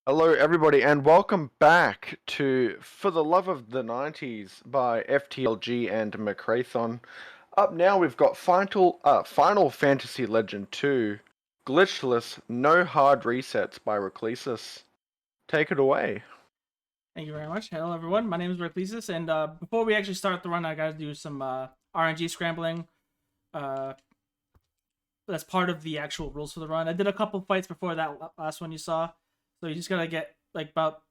Hello, everybody, and welcome back to For the Love of the 90s by FTLG and Macrathon. Up now, we've got Final Fantasy Legend 2, Glitchless, No Hard Resets by Raclesis. Take it away. Thank you very much. Hello, everyone. My name is Raclesis, and before we actually start the run, I gotta do some RNG scrambling. Uh, that's part of the actual rules for the run. I did a couple fights before that last one you saw, so you just gotta get like about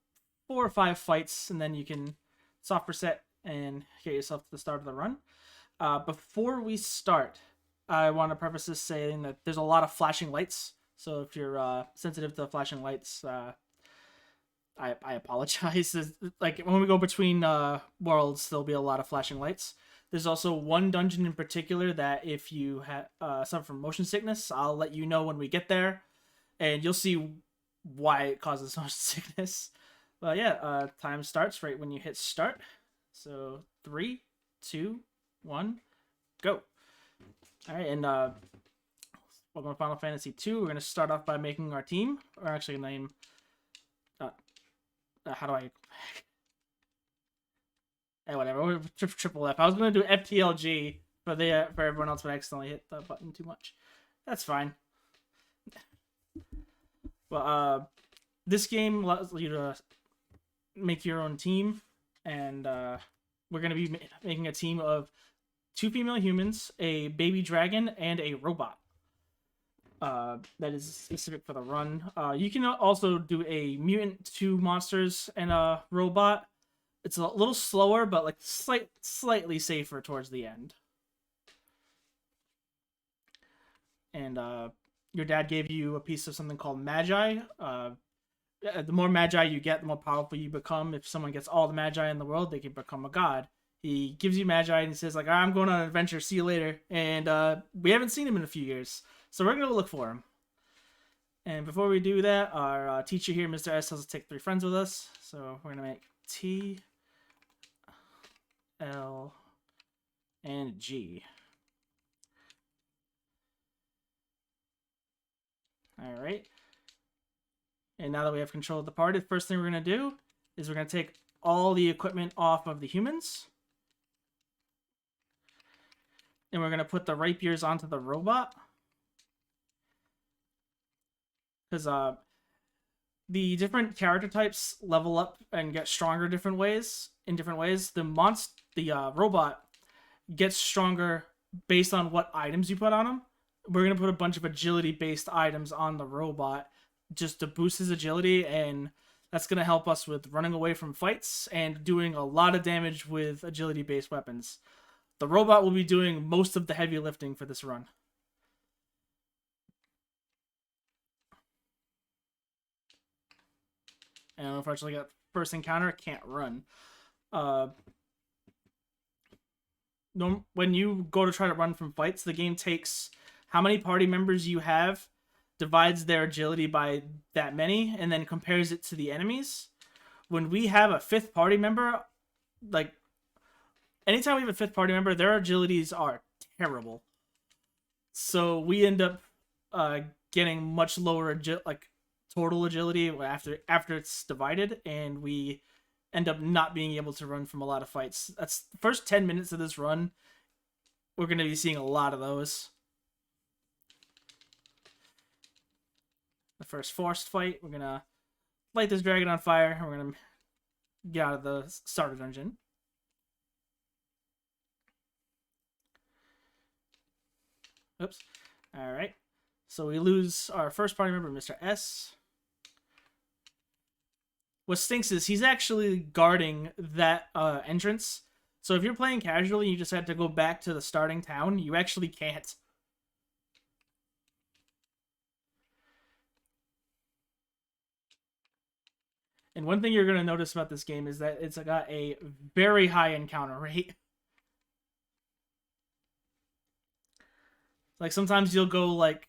4 or 5 fights, and then you can soft reset and get yourself to the start of the run. Before we start, I want to preface this saying that there's a lot of flashing lights. So if you're sensitive to flashing lights, I apologize. Like when we go between worlds, there'll be a lot of flashing lights. There's also one dungeon in particular that if you suffer from motion sickness, I'll let you know when we get there, and you'll see why it causes motion sickness. But yeah, time starts right when you hit start. So 3, 2, 1, go. All right, and welcome to Final Fantasy 2. We're gonna start off by making our team. Or actually, name. How do I? Hey, whatever. Triple F. I was gonna do FTLG for everyone else, but I accidentally hit the button too much. That's fine. Well, this game allows you to make your own team, and we're gonna be making a team of 2 female humans, a baby dragon, and a robot. That is specific for the run. You can also do a mutant, 2 monsters, and a robot. It's a little slower, but like slightly safer towards the end. And your dad gave you a piece of something called Magi. The more Magi you get, the more powerful you become. If someone gets all the Magi in the world, they can become a god. He gives you Magi and he says, like, I'm going on an adventure, see you later. And we haven't seen him in a few years. So we're going to look for him. And before we do that, our teacher here, Mr. S, tells us to take 3 friends with us. So we're going to make T, L, and G. All right. And now that we have control of the party, the first thing we're going to do is we're going to take all the equipment off of the humans. And we're going to put the rapiers onto the robot. Because the different character types level up and get stronger different ways. In different ways, the robot gets stronger based on what items you put on him. We're gonna put a bunch of agility-based items on the robot just to boost his agility, and that's gonna help us with running away from fights and doing a lot of damage with agility-based weapons. The robot will be doing most of the heavy lifting for this run. And unfortunately, got first encounter, can't run. When you go to try to run from fights, the game takes how many party members you have, divides their agility by that many, and then compares it to the enemies. When we have a 5th party member, like anytime we have a 5th party member, their agilities are terrible. So we end up getting much lower total agility after it's divided, and we end up not being able to run from a lot of fights. That's the first 10 minutes of this run. We're going to be seeing a lot of those. The first forced fight, we're going to light this dragon on fire, and we're going to get out of the starter dungeon. Oops. Alright. So we lose our first party member, Mr. S. What stinks is he's actually guarding that entrance. So if you're playing casually, you just had to go back to the starting town. You actually can't. And one thing you're going to notice about this game is that it's got a very high encounter rate. Like sometimes you'll go like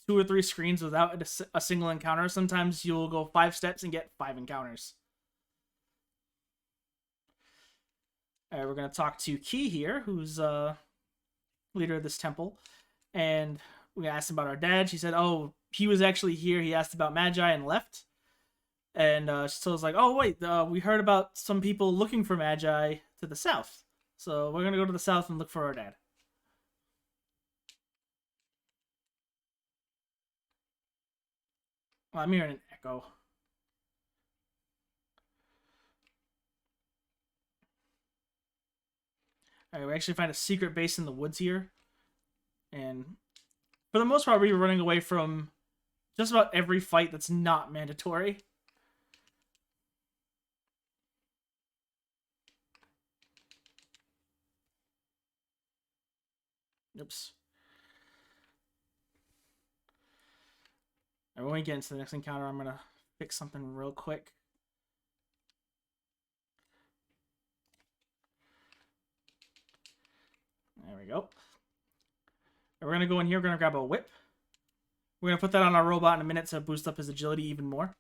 2 or 3 screens without a single encounter. Sometimes you'll go 5 steps and get 5 encounters. All right, we're going to talk to Key here, who's leader of this temple. And we asked about our dad. She said, oh, he was actually here. He asked about Magi and left. And so it's like, oh wait, we heard about some people looking for Magi to the south, so we're gonna go to the south and look for our dad. Well, I'm hearing an echo. All right, we actually find a secret base in the woods here, and for the most part, we were running away from just about every fight that's not mandatory. Oops. When we get into the next encounter, I'm gonna fix something real quick. There we go. And we're gonna go in here. We're gonna grab a whip. We're gonna put that on our robot in a minute to boost up his agility even more.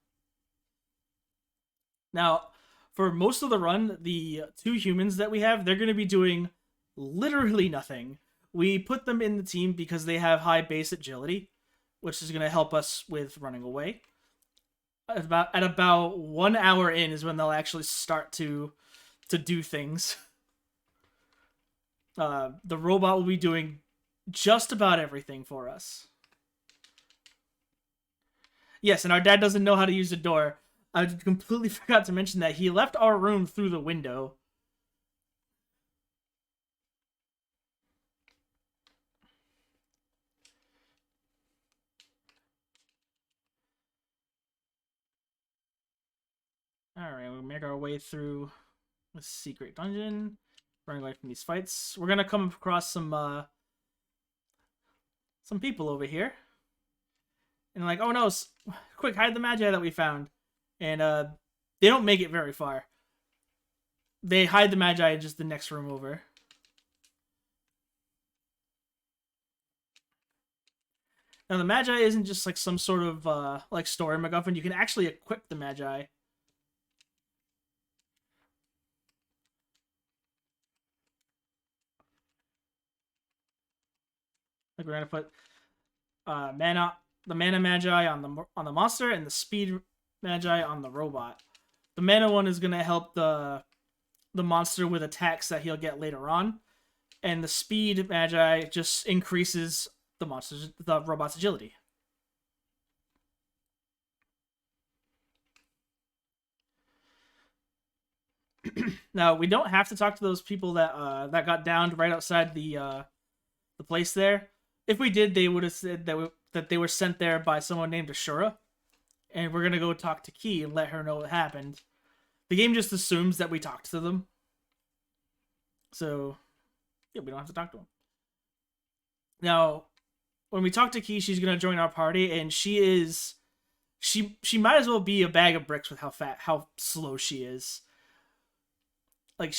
Now, for most of the run, the 2 humans that we have, they're gonna be doing literally nothing. We put them in the team because they have high base agility, which is gonna help us with running away. At about 1 hour in is when they'll actually start to do things. The robot will be doing just about everything for us. Yes, and our dad doesn't know how to use the door. I completely forgot to mention that he left our room through the window. Alright, we'll make our way through the secret dungeon. Running away from these fights. We're gonna come across some people over here. And like, oh no, quick, hide the Magi that we found. And they don't make it very far. They hide the Magi in just the next room over. Now the Magi isn't just like some sort of like story MacGuffin. You can actually equip the Magi. Like we're gonna put the mana Magi on the monster and the speed Magi on the robot. The mana one is gonna help the monster with attacks that he'll get later on, and the speed Magi just increases the robot's agility. Now we don't have to talk to those people that got downed right outside the place there. If we did, they would have said that they were sent there by someone named Ashura, and we're gonna go talk to Key and let her know what happened. The game just assumes that we talked to them, so yeah, we don't have to talk to them. Now, when we talk to Key, she's gonna join our party, and she might as well be a bag of bricks with how slow she is. Like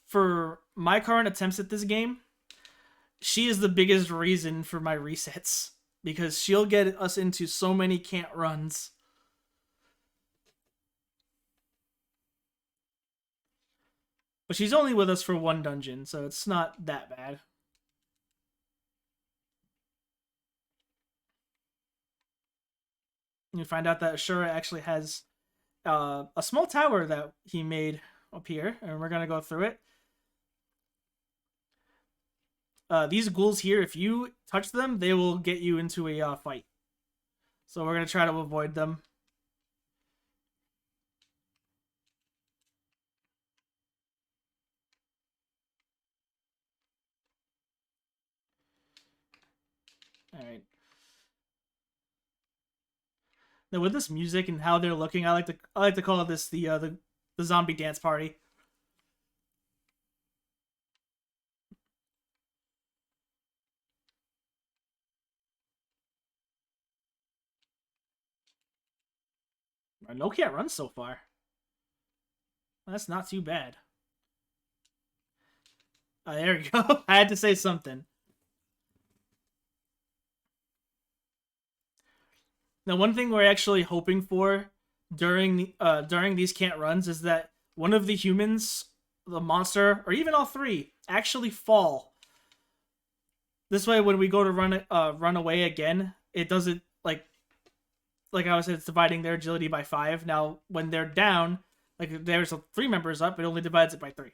for my current attempts at this game, she is the biggest reason for my resets because she'll get us into so many can't runs. But she's only with us for 1 dungeon, so it's not that bad. You find out that Ashura actually has a small tower that he made up here, and we're gonna go through it. These ghouls here, if you touch them, they will get you into a fight. So we're gonna try to avoid them. All right. Now with this music and how they're looking, I like to call this the zombie dance party. No can't run so far. That's not too bad. There we go. I had to say something. Now, one thing we're actually hoping for during these can't runs is that one of the humans, the monster, or even all 3, actually fall. This way, when we go to run away again, it doesn't like like I said, it's dividing their agility by 5. Now, when they're down, like if there's 3 members up, it only divides it by 3.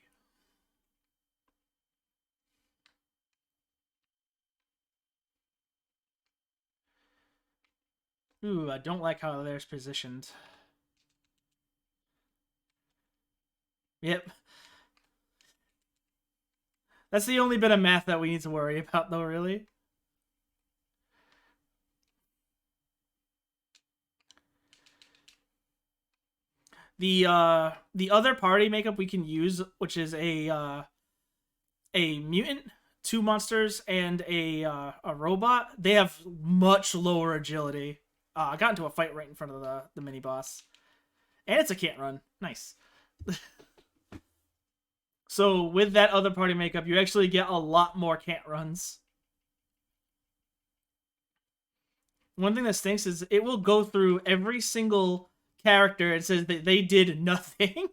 Ooh, I don't like how theirs positioned. Yep. That's the only bit of math that we need to worry about, though, really. The other party makeup we can use, which is a mutant, 2 monsters, and a robot, they have much lower agility. I got into a fight right in front of the mini boss, and it's a can't run. Nice. So with that other party makeup, you actually get a lot more can't runs. One thing that stinks is it will go through every single character and says that they did nothing.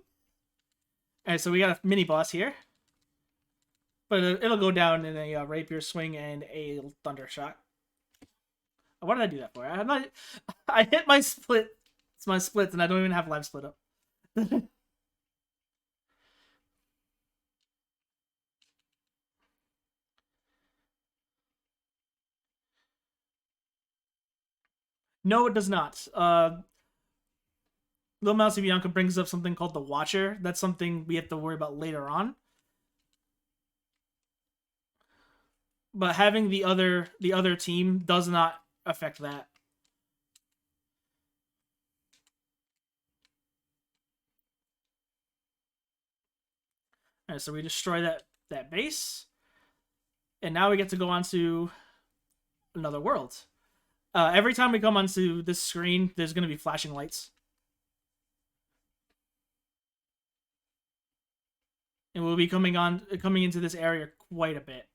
Alright, so we got a mini boss here. But it'll go down in a rapier swing and a thunder shot. What did I do that for? I hit my split. It's my splits, and I don't even have live split up. No, it does not. Lil Mousy Bianca brings up something called the Watcher. That's something we have to worry about later on. But having the other team does not affect that. Alright, so we destroy that base. And now we get to go on to another world. Every time we come onto this screen, there's going to be flashing lights. And we'll be coming into this area quite a bit.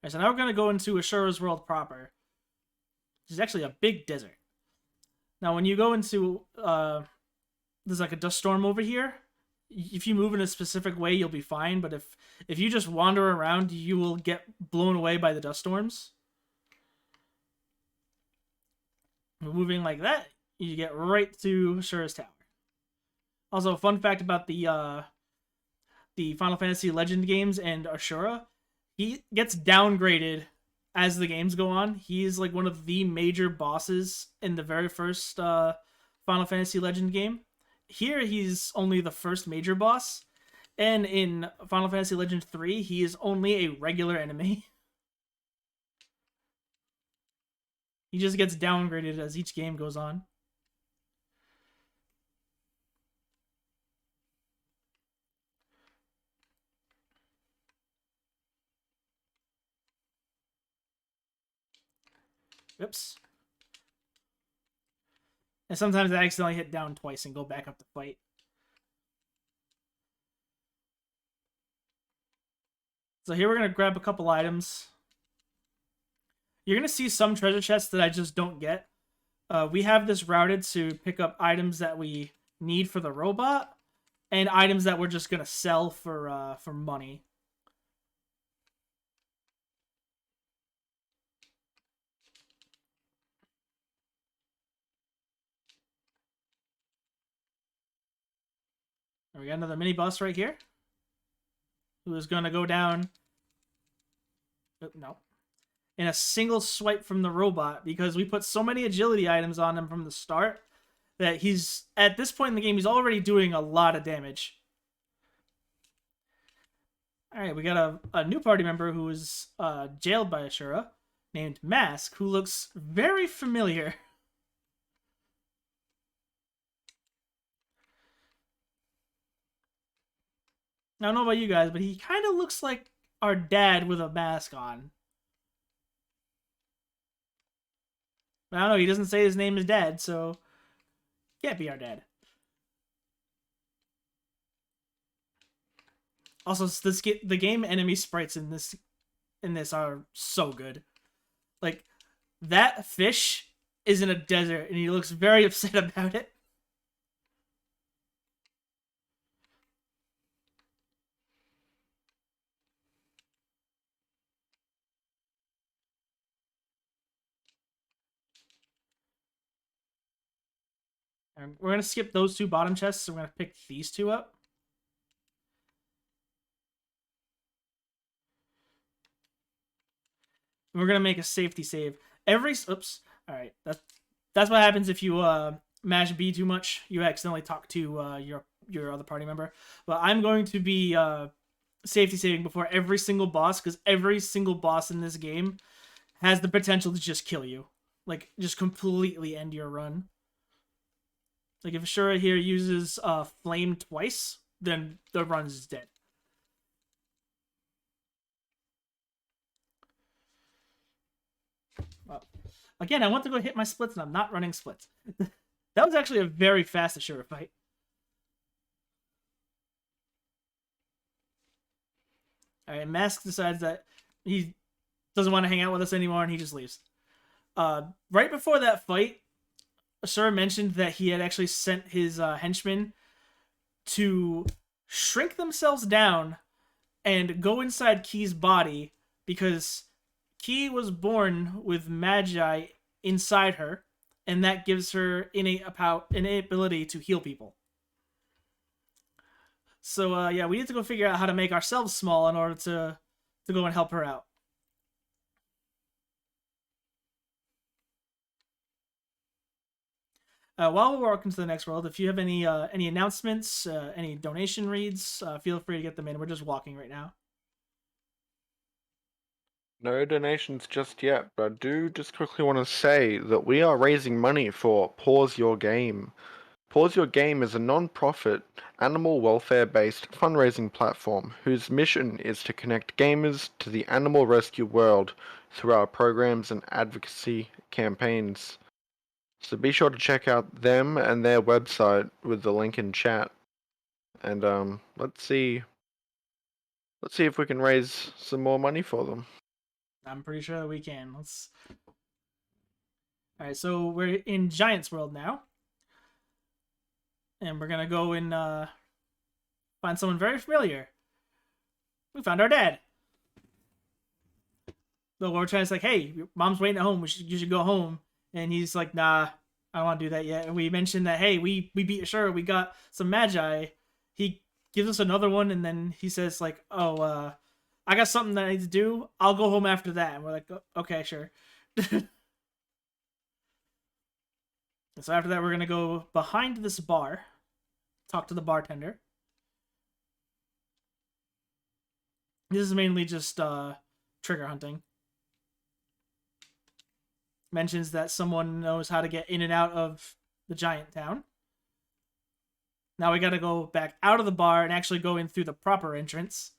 Alright, so now we're going to go into Ashura's world proper, which is actually a big desert. Now, when you go into there's like a dust storm over here. If you move in a specific way, you'll be fine. But if you just wander around, you will get blown away by the dust storms. Moving like that, you get right to Ashura's tower. Also, a fun fact about the Final Fantasy Legend games and Ashura, he gets downgraded as the games go on. He's like one of the major bosses in the very first Final Fantasy Legend game. Here, he's only the first major boss. And in Final Fantasy Legend 3, he is only a regular enemy. He just gets downgraded as each game goes on. Oops. And sometimes I accidentally hit down twice and go back up to fight. So here we're going to grab a couple items. You're going to see some treasure chests that I just don't get. We have this routed to pick up items that we need for the robot and items that we're just going to sell for money. And we got another mini boss right here, who is going to go down. Oh, no. In a single swipe from the robot, because we put so many agility items on him from the start that he's, at this point in the game, he's already doing a lot of damage. Alright, we got a new party member who is jailed by Ashura, named Mask, who looks very familiar. I don't know about you guys, but he kind of looks like our dad with a mask on. I don't know, he doesn't say his name is Dad, so can't be our dad. Also, the game enemy sprites in this are so good. Like, that fish is in a desert, and he looks very upset about it. We're gonna skip those 2 bottom chests, so we're gonna pick these 2 up. We're gonna make a safety save. Oops. All right. That's what happens if you mash B too much. You accidentally talk to your other party member. But I'm going to be safety saving before every single boss, because every single boss in this game has the potential to just kill you, like just completely end your run. Like if Ashura here uses flame twice, then the run is dead. Again, I want to go hit my splits, and I'm not running splits. That was actually a very fast Ashura fight. Alright, Mask decides that he doesn't want to hang out with us anymore, and he just leaves. Right before that fight, Ashura mentioned that he had actually sent his henchmen to shrink themselves down and go inside Key's body, because Key was born with Magi inside her, and that gives her innate ability to heal people. So yeah, we need to go figure out how to make ourselves small in order to go and help her out. While we're walking to the next world, if you have any announcements, any donation reads, feel free to get them in. We're just walking right now. No donations just yet, but I do just quickly want to say that we are raising money for Pause Your Game. Pause Your Game is a non-profit, animal welfare-based fundraising platform whose mission is to connect gamers to the animal rescue world through our programs and advocacy campaigns. So be sure to check out them and their website with the link in chat. And let's see if we can raise some more money for them. I'm pretty sure that we can. Let's. All right, so we're in Giant's World now, and we're gonna go and find someone very familiar. We found our dad. The Lord trying to say, "Hey, your mom's waiting at home. You should go home." And he's like, "Nah, I don't want to do that yet." And we mentioned that, hey, we beat Ashura. We got some Magi. He gives us another one, and then he says like, "Oh, I got something that I need to do. I'll go home after that." And we're like, "Okay, sure." So after that, we're gonna go behind this bar, talk to the bartender. This is mainly just trigger hunting. Mentions that someone knows how to get in and out of the giant town. Now we gotta go back out of the bar and actually go in through the proper entrance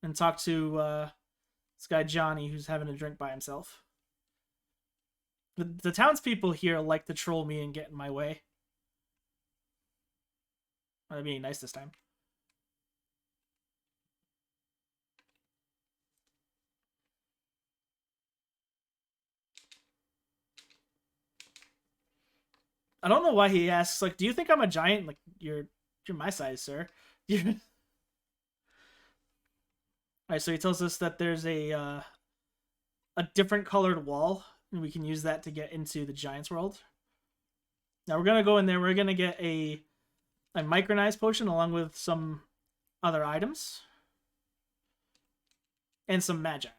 and talk to this guy Johnny, who's having a drink by himself. The townspeople here like to troll me and get in my way. I'm being nice this time. I don't know why he asks, like, "Do you think I'm a giant?" Like, you're my size, sir. Alright, so he tells us that there's a different colored wall, and we can use that to get into the Giant's World. Now we're gonna go in there. We're gonna get a micronized potion along with some other items and some Magi.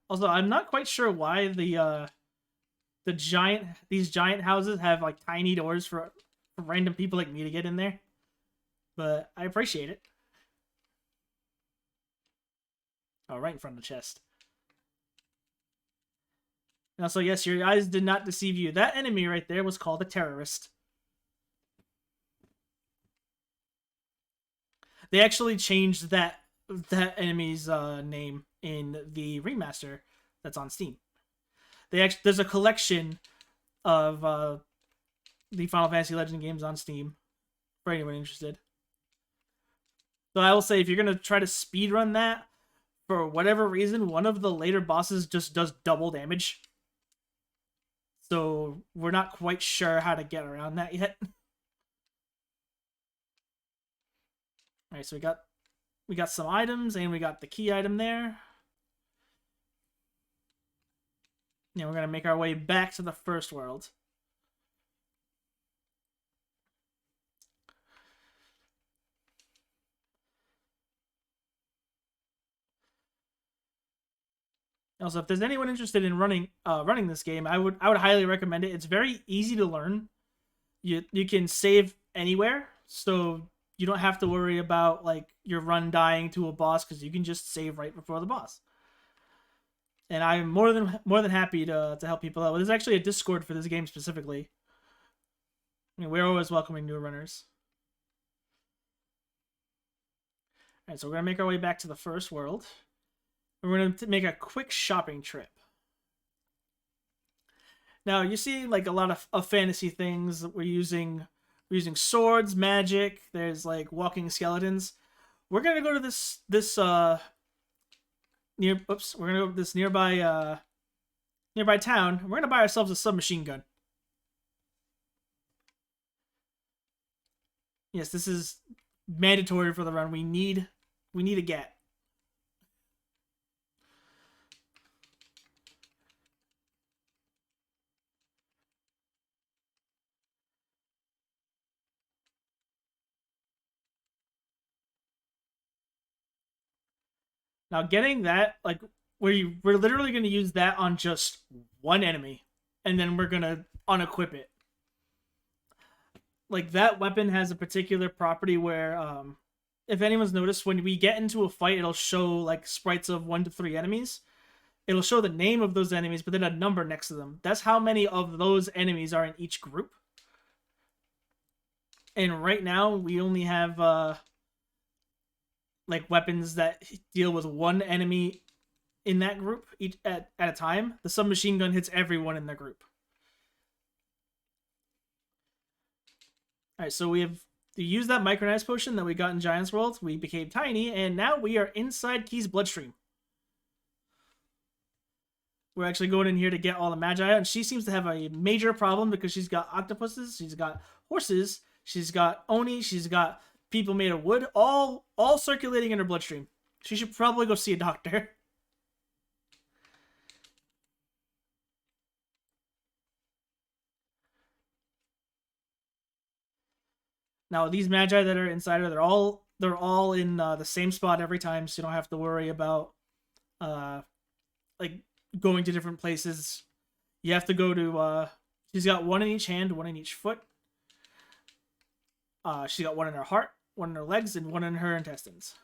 Also, I'm not quite sure why these giant houses have like tiny doors for random people like me to get in there, but I appreciate it. Oh, right in front of the chest. And also, yes, your eyes did not deceive you. That enemy right there was called a terrorist. They actually changed that enemy's name in the remaster that's on Steam. There's a collection of the Final Fantasy Legend games on Steam for anyone interested. So I will say, if you're gonna try to speedrun that, for whatever reason, one of the later bosses just does double damage. So we're not quite sure how to get around that yet. All right, so we got some items, and we got the key item there. Now we're gonna make our way back to the first world. Also, if there's anyone interested in running this game, I would highly recommend it. It's very easy to learn. You can save anywhere, so you don't have to worry about like your run dying to a boss because you can just save right before the boss. And I'm more than happy to help people out. There's actually a Discord for this game specifically. I mean, we're always welcoming new runners. All right, so we're gonna make our way back to the first world. We're going to make a quick shopping trip. Now, you see like a lot of fantasy things. We're using swords, magic. There's like walking skeletons. We're going to go to this we're going to go to this nearby town. We're going to buy ourselves a submachine gun. Yes, this is mandatory for the run. We need a gat. Now, getting that, like, we're literally going to use that on just one enemy, and then we're going to unequip it. Like, that weapon has a particular property where, if anyone's noticed, when we get into a fight, it'll show, like, sprites of 1 to 3 enemies. It'll show the name of those enemies, but then a number next to them. That's how many of those enemies are in each group. And right now, we only have, like weapons that deal with one enemy in that group at a time. The submachine gun hits everyone in the group. All right, so we have to use that micronized potion that we got in Giant's World. We became tiny, and now we are inside Key's bloodstream. We're actually going in here to get all the magi, and she seems to have a major problem because she's got octopuses, she's got horses, she's got oni, she's got people made of wood, all circulating in her bloodstream. She should probably go see a doctor. Now these magi that are inside her, they're all in the same spot every time, so you don't have to worry about like going to different places. You have to go to she's got one in each hand, one in each foot. She got one in her heart, one in her legs, and one in her intestines.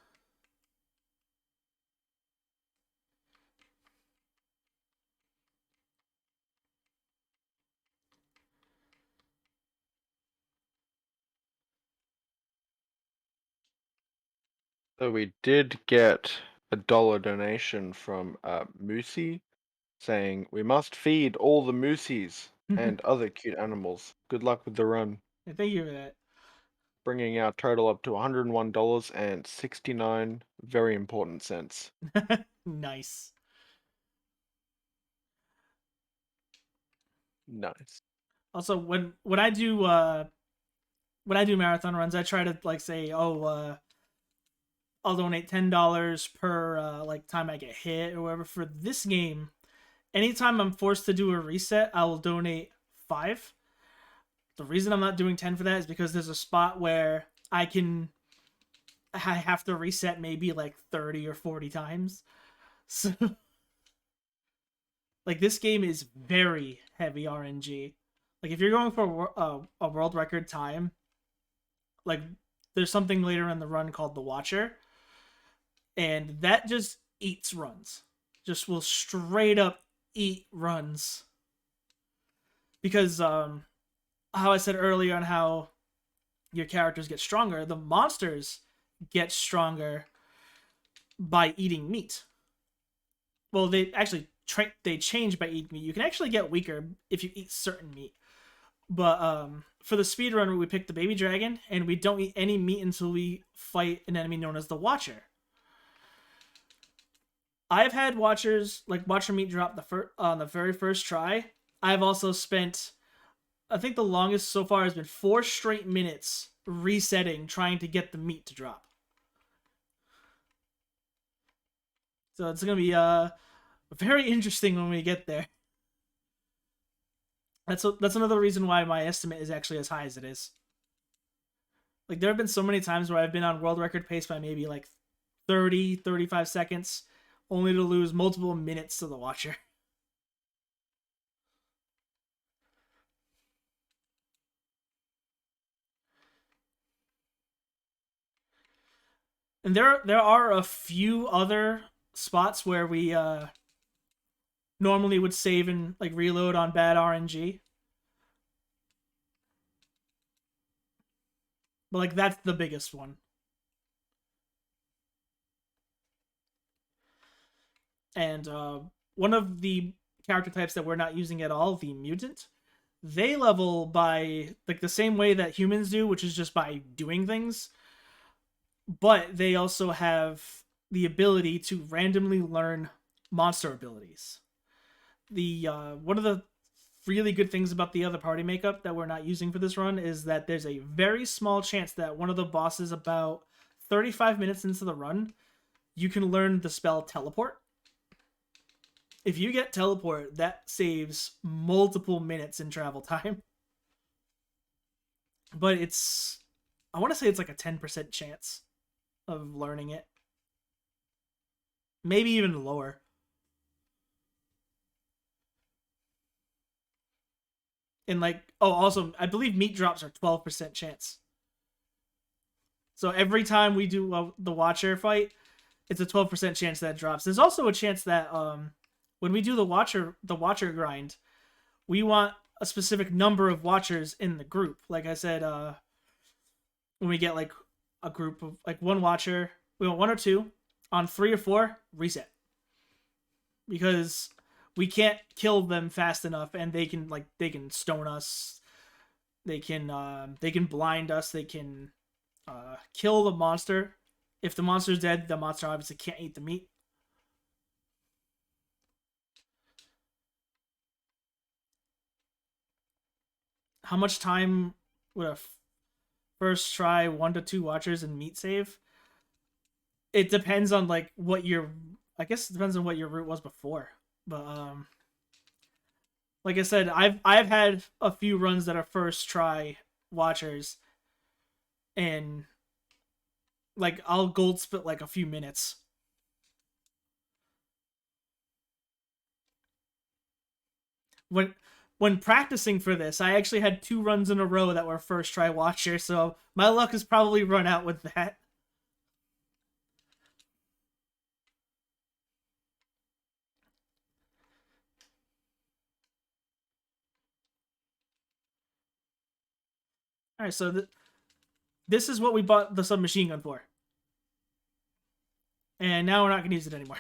So we did get a dollar donation from Moosey saying we must feed all the moosies and other cute animals. Good luck with the run. Thank you for that. Bringing our total up to $101.69 very important cents. Nice. Nice. Also, when I do marathon runs, I try to like say, I'll donate $10 per like time I get hit or whatever. For this game, anytime I'm forced to do a reset, I will donate 5. The reason I'm not doing 10 for that is because there's a spot where I have to reset maybe like 30 or 40 times. So like this game is very heavy RNG. Like if you're going for a world record time, like there's something later in the run called the Watcher, and that just eats runs. Just will straight up eat runs. Because how I said earlier on how your characters get stronger, the monsters get stronger by eating meat. Well, they actually they change by eating meat. You can actually get weaker if you eat certain meat. But for the speedrun, we pick the baby dragon, and we don't eat any meat until we fight an enemy known as the Watcher. I've had Watcher meat drop on the very first try. I've also spent, I think the longest so far has been 4 straight minutes resetting, trying to get the meat to drop. So it's gonna be very interesting when we get there. That's another reason why my estimate is actually as high as it is. Like there have been so many times where I've been on world record pace by maybe like 30, 35 seconds, only to lose multiple minutes to the watcher. And there are a few other spots where we normally would save and like reload on bad RNG. But like that's the biggest one. And one of the character types that we're not using at all, the mutant, they level by like the same way that humans do, which is just by doing things. But they also have the ability to randomly learn monster abilities. The one of the really good things about the other party makeup that we're not using for this run is that there's a very small chance that one of the bosses about 35 minutes into the run, you can learn the spell teleport. If you get teleport, that saves multiple minutes in travel time. But I want to say it's like a 10% chance of learning it. Maybe even lower. And like, oh, also, I believe meat drops are 12% chance. So every time we do the Watcher fight, it's a 12% chance that drops. There's also a chance that when we do the Watcher grind, we want a specific number of Watchers in the group. Like I said, when we get like a group of like one Watcher, we want 1 or 2. On 3 or 4, reset. Because we can't kill them fast enough, and they can stone us, they can blind us, they can kill the monster. If the monster's dead, the monster obviously can't eat the meat. How much time would a first try 1 to 2 Watchers and meat save? It depends on like what your, I guess it depends on what your route was before. But like I said, I've had a few runs that are first try Watchers, and like I'll gold split like a few minutes. When practicing for this, I actually had 2 runs in a row that were first try Watcher, so my luck has probably run out with that. All right, so this is what we bought the submachine gun for, and now we're not gonna use it anymore.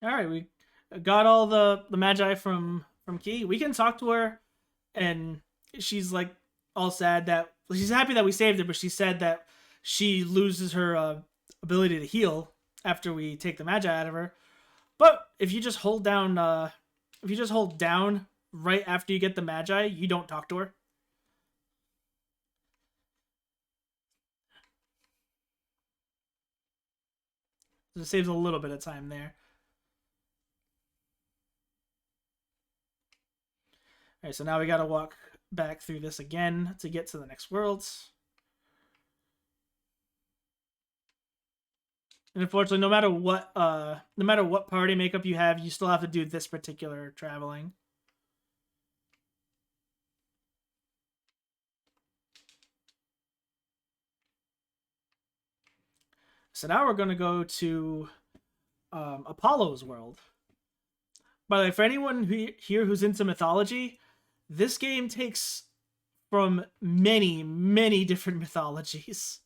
All right, we got all the magi from Key. We can talk to her, and she's like all sad that she's happy that we saved her, but she said that she loses her ability to heal after we take the magi out of her. But if you just hold down, right after you get the magi, you don't talk to her. So it saves a little bit of time there. All right, so now we got to walk back through this again to get to the next worlds. And unfortunately, no matter what party makeup you have, you still have to do this particular traveling. So now we're going to go to Apollo's world. By the way, for anyone here who's into mythology, this game takes from many, many different mythologies.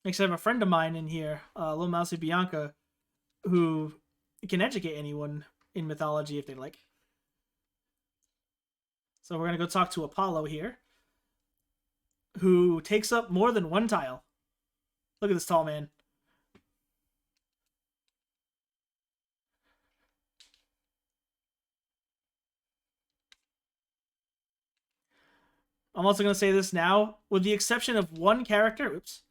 Actually, I have a friend of mine in here, Little Mousy Bianca, who can educate anyone in mythology if they like. So we're going to go talk to Apollo here, who takes up more than 1 tile. Look at this tall man. I'm also going to say this now, with the exception of one character. Oops.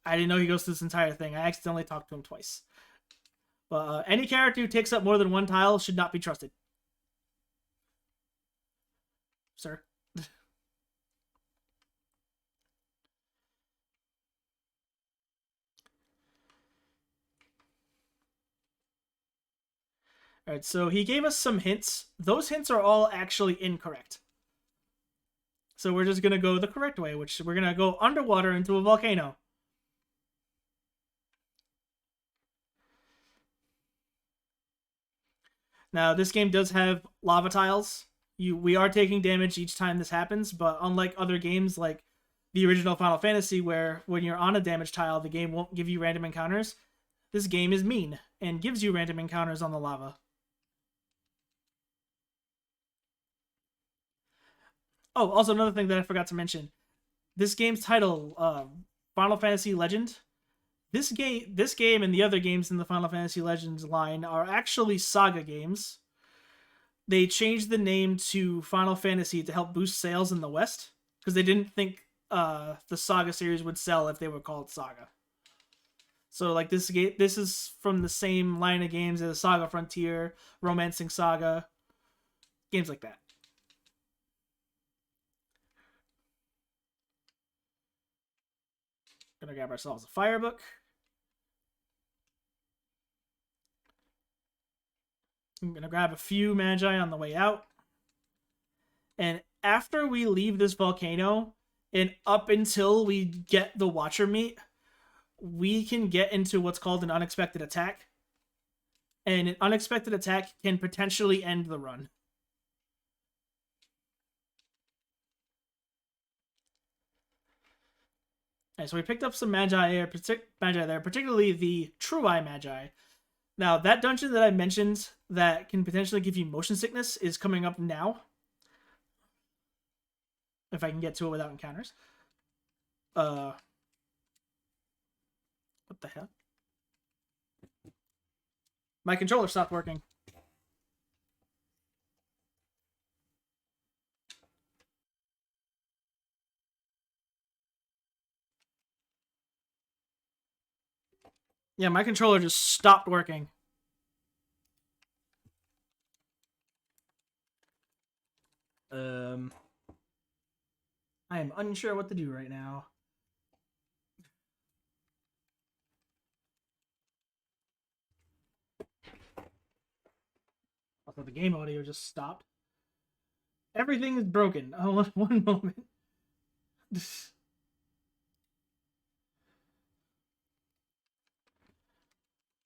I didn't know he goes through this entire thing. I accidentally talked to him twice. But any character who takes up more than one tile should not be trusted. Sir. Alright, so he gave us some hints. Those hints are all actually incorrect. So we're just going to go the correct way, which we're going to go underwater into a volcano. Now, this game does have lava tiles. We are taking damage each time this happens, but unlike other games like the original Final Fantasy, where when you're on a damage tile, the game won't give you random encounters, this game is mean and gives you random encounters on the lava. Oh, also another thing that I forgot to mention. This game's title, Final Fantasy Legend. This game and the other games in the Final Fantasy Legends line are actually Saga games. They changed the name to Final Fantasy to help boost sales in the West because they didn't think the Saga series would sell if they were called Saga. So like this is from the same line of games as Saga Frontier, Romancing Saga, games like that. Gonna grab ourselves a fire book. I'm gonna grab a few magi on the way out. And after we leave this volcano, and up until we get the Watcher meat, we can get into what's called an unexpected attack. And an unexpected attack can potentially end the run. Alright, so we picked up some magi there, particularly the True Eye Magi. Now, that dungeon that I mentioned that can potentially give you motion sickness is coming up now. If I can get to it without encounters. What the hell? My controller stopped working. Yeah, my controller just stopped working. I am unsure what to do right now. Also, the game audio just stopped. Everything is broken. Oh, one moment.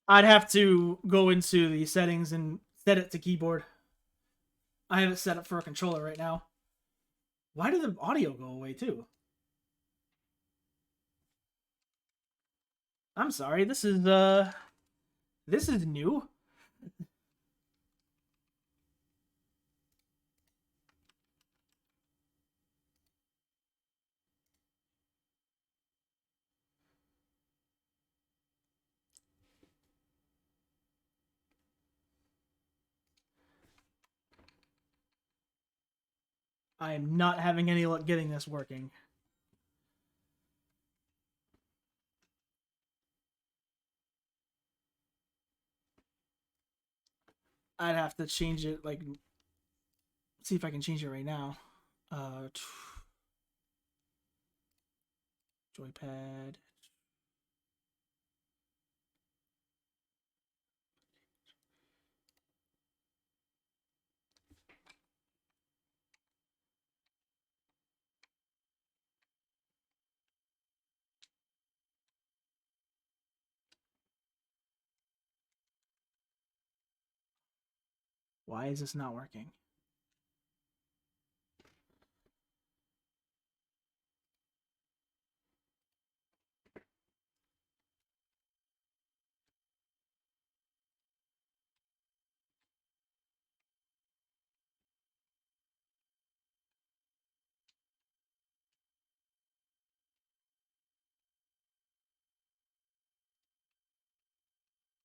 I'd have to go into the settings and set it to keyboard. I have it set up for a controller right now. Why did the audio go away too? I'm sorry. This is new. I am not having any luck getting this working. I'd have to change it, like, see if I can change it right now. Joypad. Why is this not working?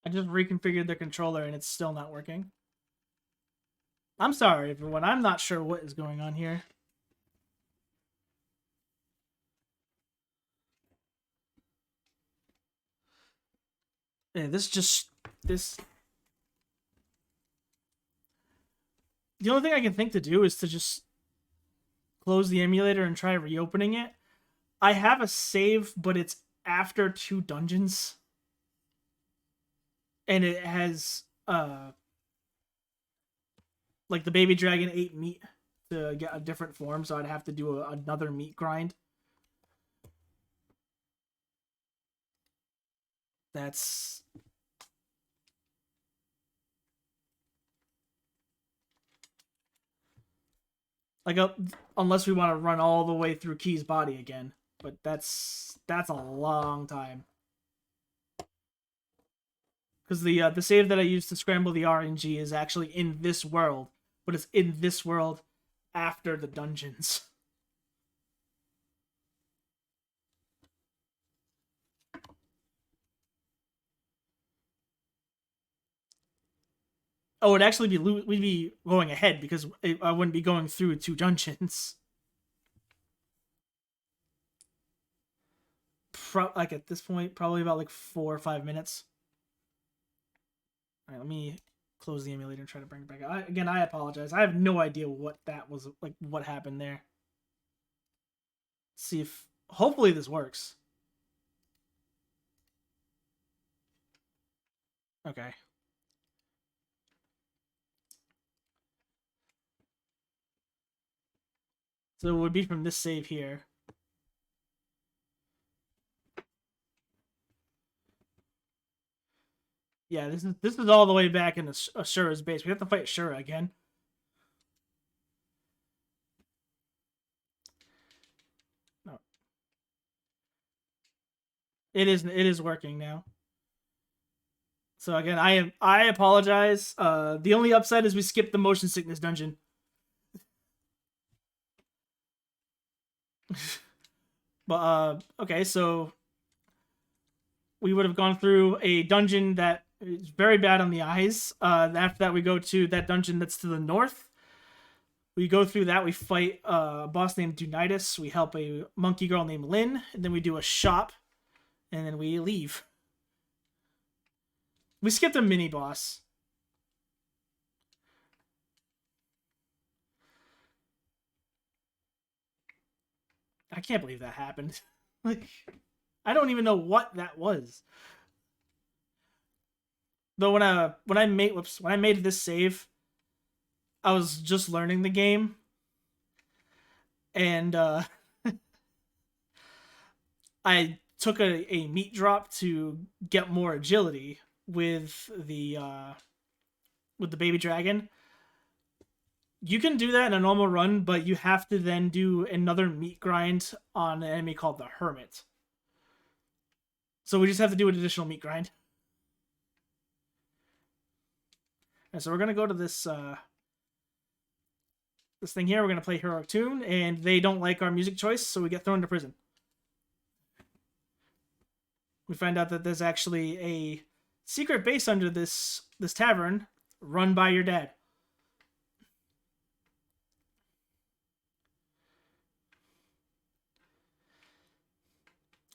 I just reconfigured the controller and it's still not working. I'm sorry, everyone. I'm not sure what is going on here. Yeah, this. The only thing I can think to do is to just close the emulator and try reopening it. I have a save, but it's after 2 dungeons. And it has like the baby dragon ate meat to get a different form, so I'd have to do another meat grind. That's like unless we want to run all the way through Key's body again, but that's a long time. Because the save that I used to scramble the RNG is actually in this world, but it's in this world after the dungeons. Oh, it'd actually be we'd be going ahead because I wouldn't be going through 2 dungeons. Like at this point, probably about like 4 or 5 minutes. All right, let me close the emulator and try to bring it back up. Again, I apologize. I have no idea what that was, like what happened there. Let's see if hopefully this works. Okay. So it would be from this save here. Yeah, this is all the way back in Ashura's base. We have to fight Ashura again. No. It is working now. So again, I apologize. The only upside is we skipped the motion sickness dungeon. But okay, so we would have gone through a dungeon that is very bad on the eyes. After that, we go to that dungeon that's to the north. We go through that. We fight a boss named Dunitis. We help a monkey girl named Lynn, and then we do a shop, and then we leave. We skipped a mini boss. I can't believe that happened. Like, I don't even know what that was. Though when I made this save, I was just learning the game, and I took a meat drop to get more agility with the baby dragon. You can do that in a normal run, but you have to then do another meat grind on an enemy called the Hermit. So we just have to do an additional meat grind. And so we're gonna go to this this thing here. We're gonna play Heroic Tune, and they don't like our music choice, so we get thrown to prison. We find out that there's actually a secret base under this tavern run by your dad.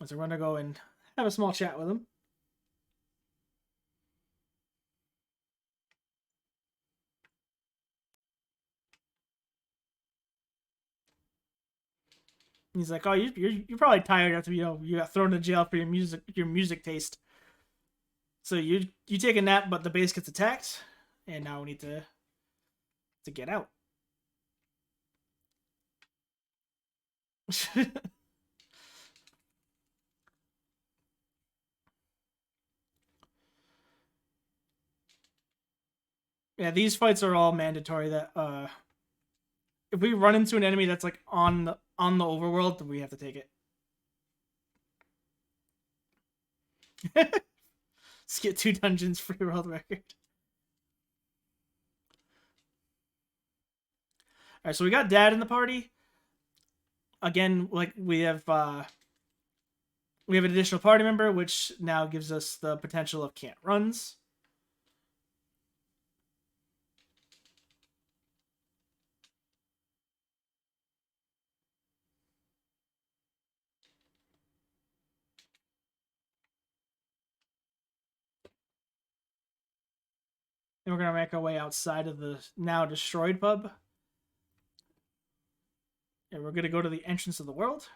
So we're gonna go and have a small chat with him. He's like, "Oh, you're probably tired after you got thrown to jail for your music taste. So you take a nap, but the base gets attacked, and now we need to get out." Yeah, these fights are all mandatory. That if we run into an enemy that's like on the overworld, then we have to take it. Let's get 2 dungeons for your world record. All right, so we got Dad in the party. Again, like we have an additional party member, which now gives us the potential of can't runs. And we're gonna make our way outside of the now destroyed pub. And we're gonna go to the entrance of the world.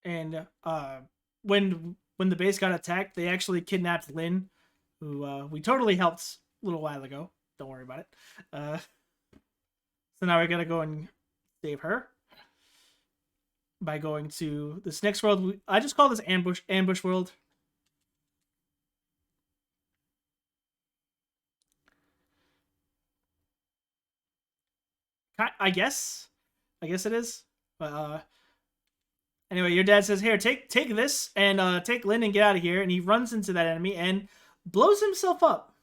And when the base got attacked, they actually kidnapped Lynn, who we totally helped a little while ago. Don't worry about it. So now we're gonna go and save her by going to this next world. I just call this ambush world. I guess it is. But anyway, your dad says, "Here, take this and take Lynn and get out of here." And he runs into that enemy and blows himself up.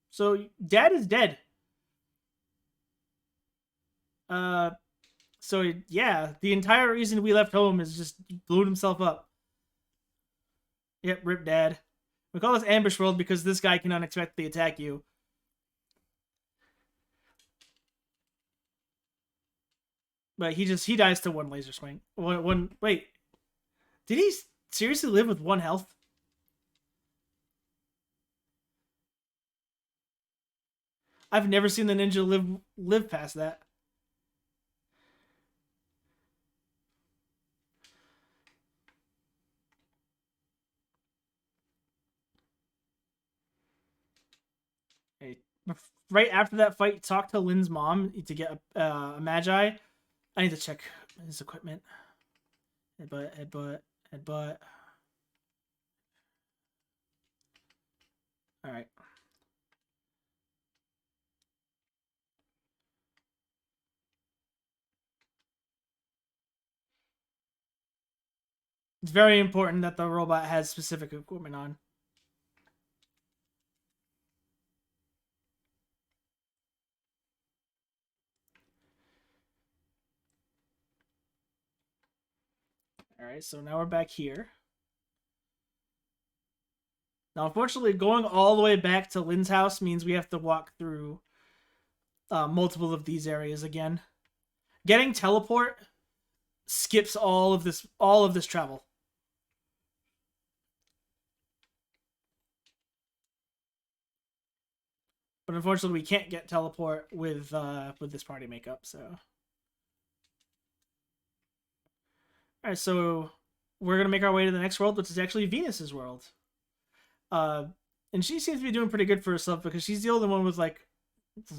So Dad is dead. So yeah, the entire reason we left home is just blew himself up. Yep, rip Dad. We call this ambush world because this guy can unexpectedly attack you. But he dies to one laser swing. Wait. Did he seriously live with 1 health? I've never seen the ninja live past that. Hey, right after that fight, talk to Lynn's mom to get a magi. I need to check his equipment. Headbutt. Alright. It's very important that the robot has specific equipment on. Alright, so now we're back here. Now, unfortunately, going all the way back to Lynn's house means we have to walk through multiple of these areas again. Getting teleport skips all of this travel. But unfortunately, we can't get teleport with this party makeup. So, all right, so we're gonna make our way to the next world, which is actually Venus's world. And she seems to be doing pretty good for herself because she's the only one with like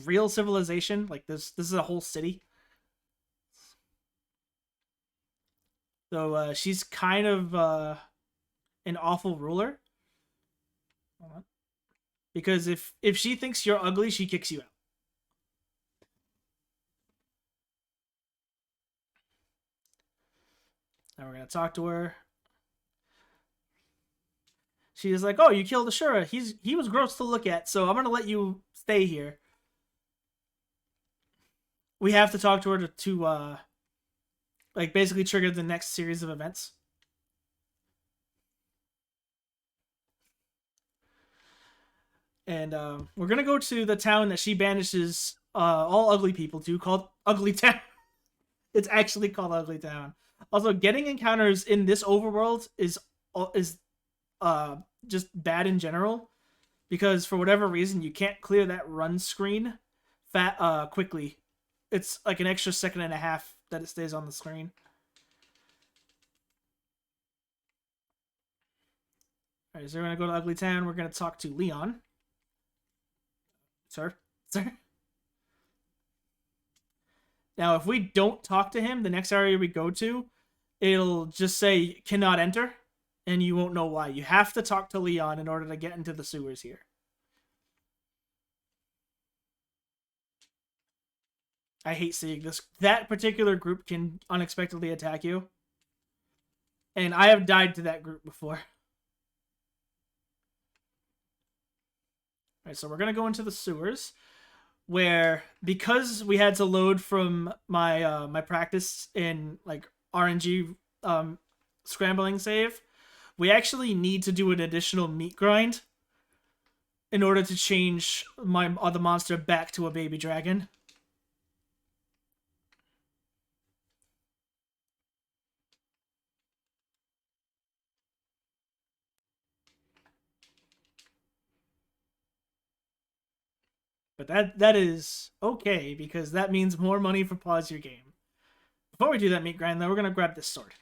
real civilization. Like this is a whole city. So she's kind of an awful ruler. Hold on. Because if she thinks you're ugly, she kicks you out. Now we're gonna talk to her. She is like, "Oh, you killed Ashura. He was gross to look at, so I'm gonna let you stay here." We have to talk to her to like basically trigger the next series of events. And we're gonna go to the town that she banishes all ugly people to, called Ugly Town. It's actually called Ugly Town. Also, getting encounters in this overworld is just bad in general, because for whatever reason you can't clear that run screen quickly. It's like an extra second and a half that it stays on the screen. All right, so we're gonna go to Ugly Town. We're gonna talk to Leon. Sir. Now, if we don't talk to him, the next area we go to, it'll just say cannot enter, and you won't know why. You have to talk to Leon in order to get into the sewers here. I hate seeing this. That particular group can unexpectedly attack you. And I have died to that group before. Alright, so we're going to go into the sewers, where because we had to load from my my practice in like RNG scrambling save, we actually need to do an additional meat grind in order to change my other monster back to a baby dragon. But that is okay, because that means more money for pause your game. Before we do that meat grind, though, we're going to grab this sword.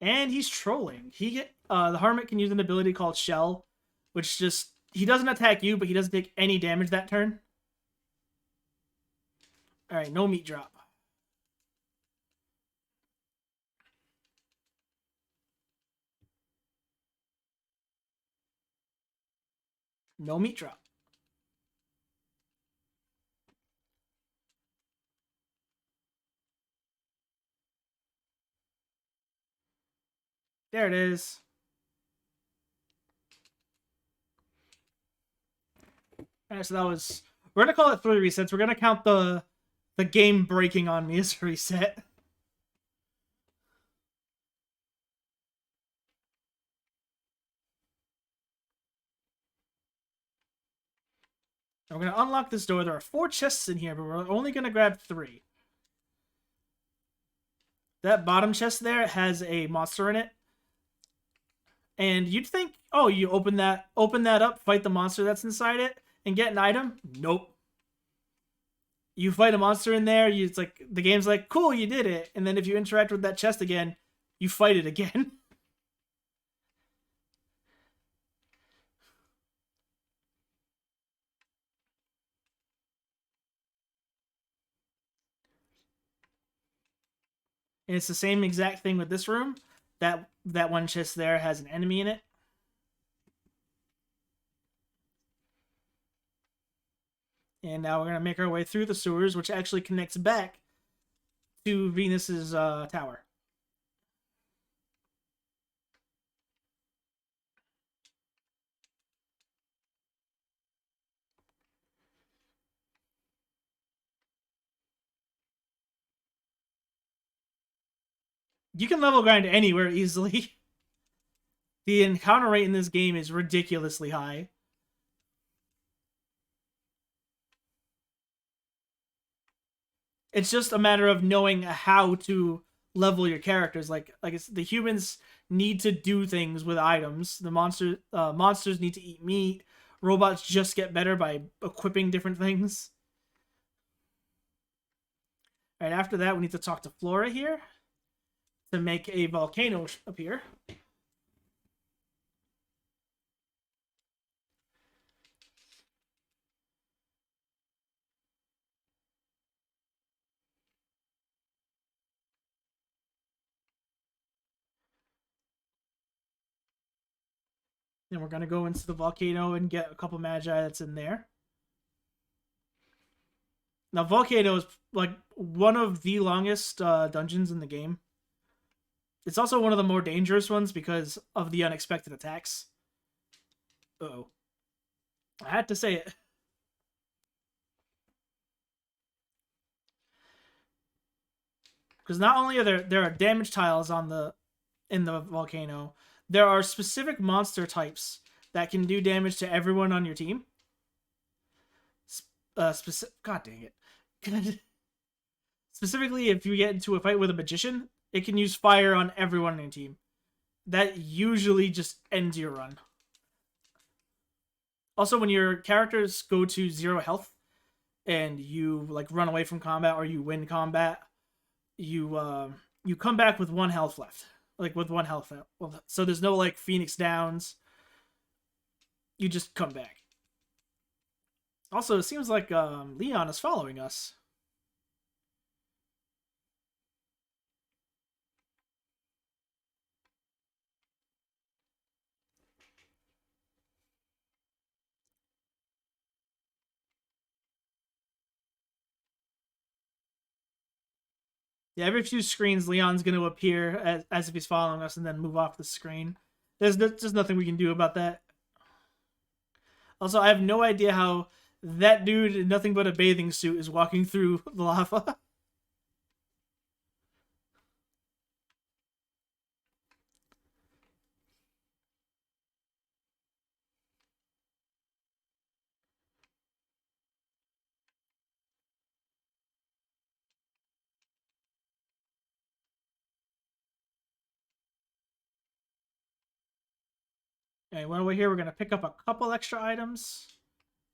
And he's trolling. The Hermit can use an ability called Shell, which just, he doesn't attack you, but he doesn't take any damage that turn. Alright, no meat drop. No meat drop. There it is. Alright, so that was... We're going to call it 3 resets. We're going to count the game breaking on me as a reset. And we're going to unlock this door. There are 4 chests in here, but we're only going to grab 3. That bottom chest there has a monster in it. And you'd think, oh, you open that up, fight the monster that's inside it, and get an item. Nope. You fight a monster in there, it's like the game's like, cool, you did it. And then if you interact with that chest again, you fight it again. And it's the same exact thing with this room. That one chest there has an enemy in it. And now we're going to make our way through the sewers, which actually connects back to Venus's tower. You can level grind anywhere easily. The encounter rate in this game is ridiculously high. It's just a matter of knowing how to level your characters. Like it's, the humans need to do things with items. The monsters need to eat meat. Robots just get better by equipping different things. All right, after that, we need to talk to Flora here to make a volcano appear. Then we're going to go into the volcano and get a couple magi that's in there. Now, volcano is like one of the longest dungeons in the game. It's also one of the more dangerous ones because of the unexpected attacks. Uh-oh. I had to say it. Because not only are there are damage tiles in the volcano, there are specific monster types that can do damage to everyone on your team. God dang it. Specifically, if you get into a fight with a magician, it can use fire on everyone on your team. That usually just ends your run. Also, when your characters go to 0 health and you like run away from combat or you win combat, you come back with 1 health left. Like with 1 health. So there's no like Phoenix Downs. You just come back. Also, it seems like Leon is following us. Yeah, every few screens, Leon's going to appear as if he's following us and then move off the screen. There's just nothing we can do about that. Also, I have no idea how that dude in nothing but a bathing suit is walking through the lava. Okay, when we're here, we're gonna pick up a couple extra items.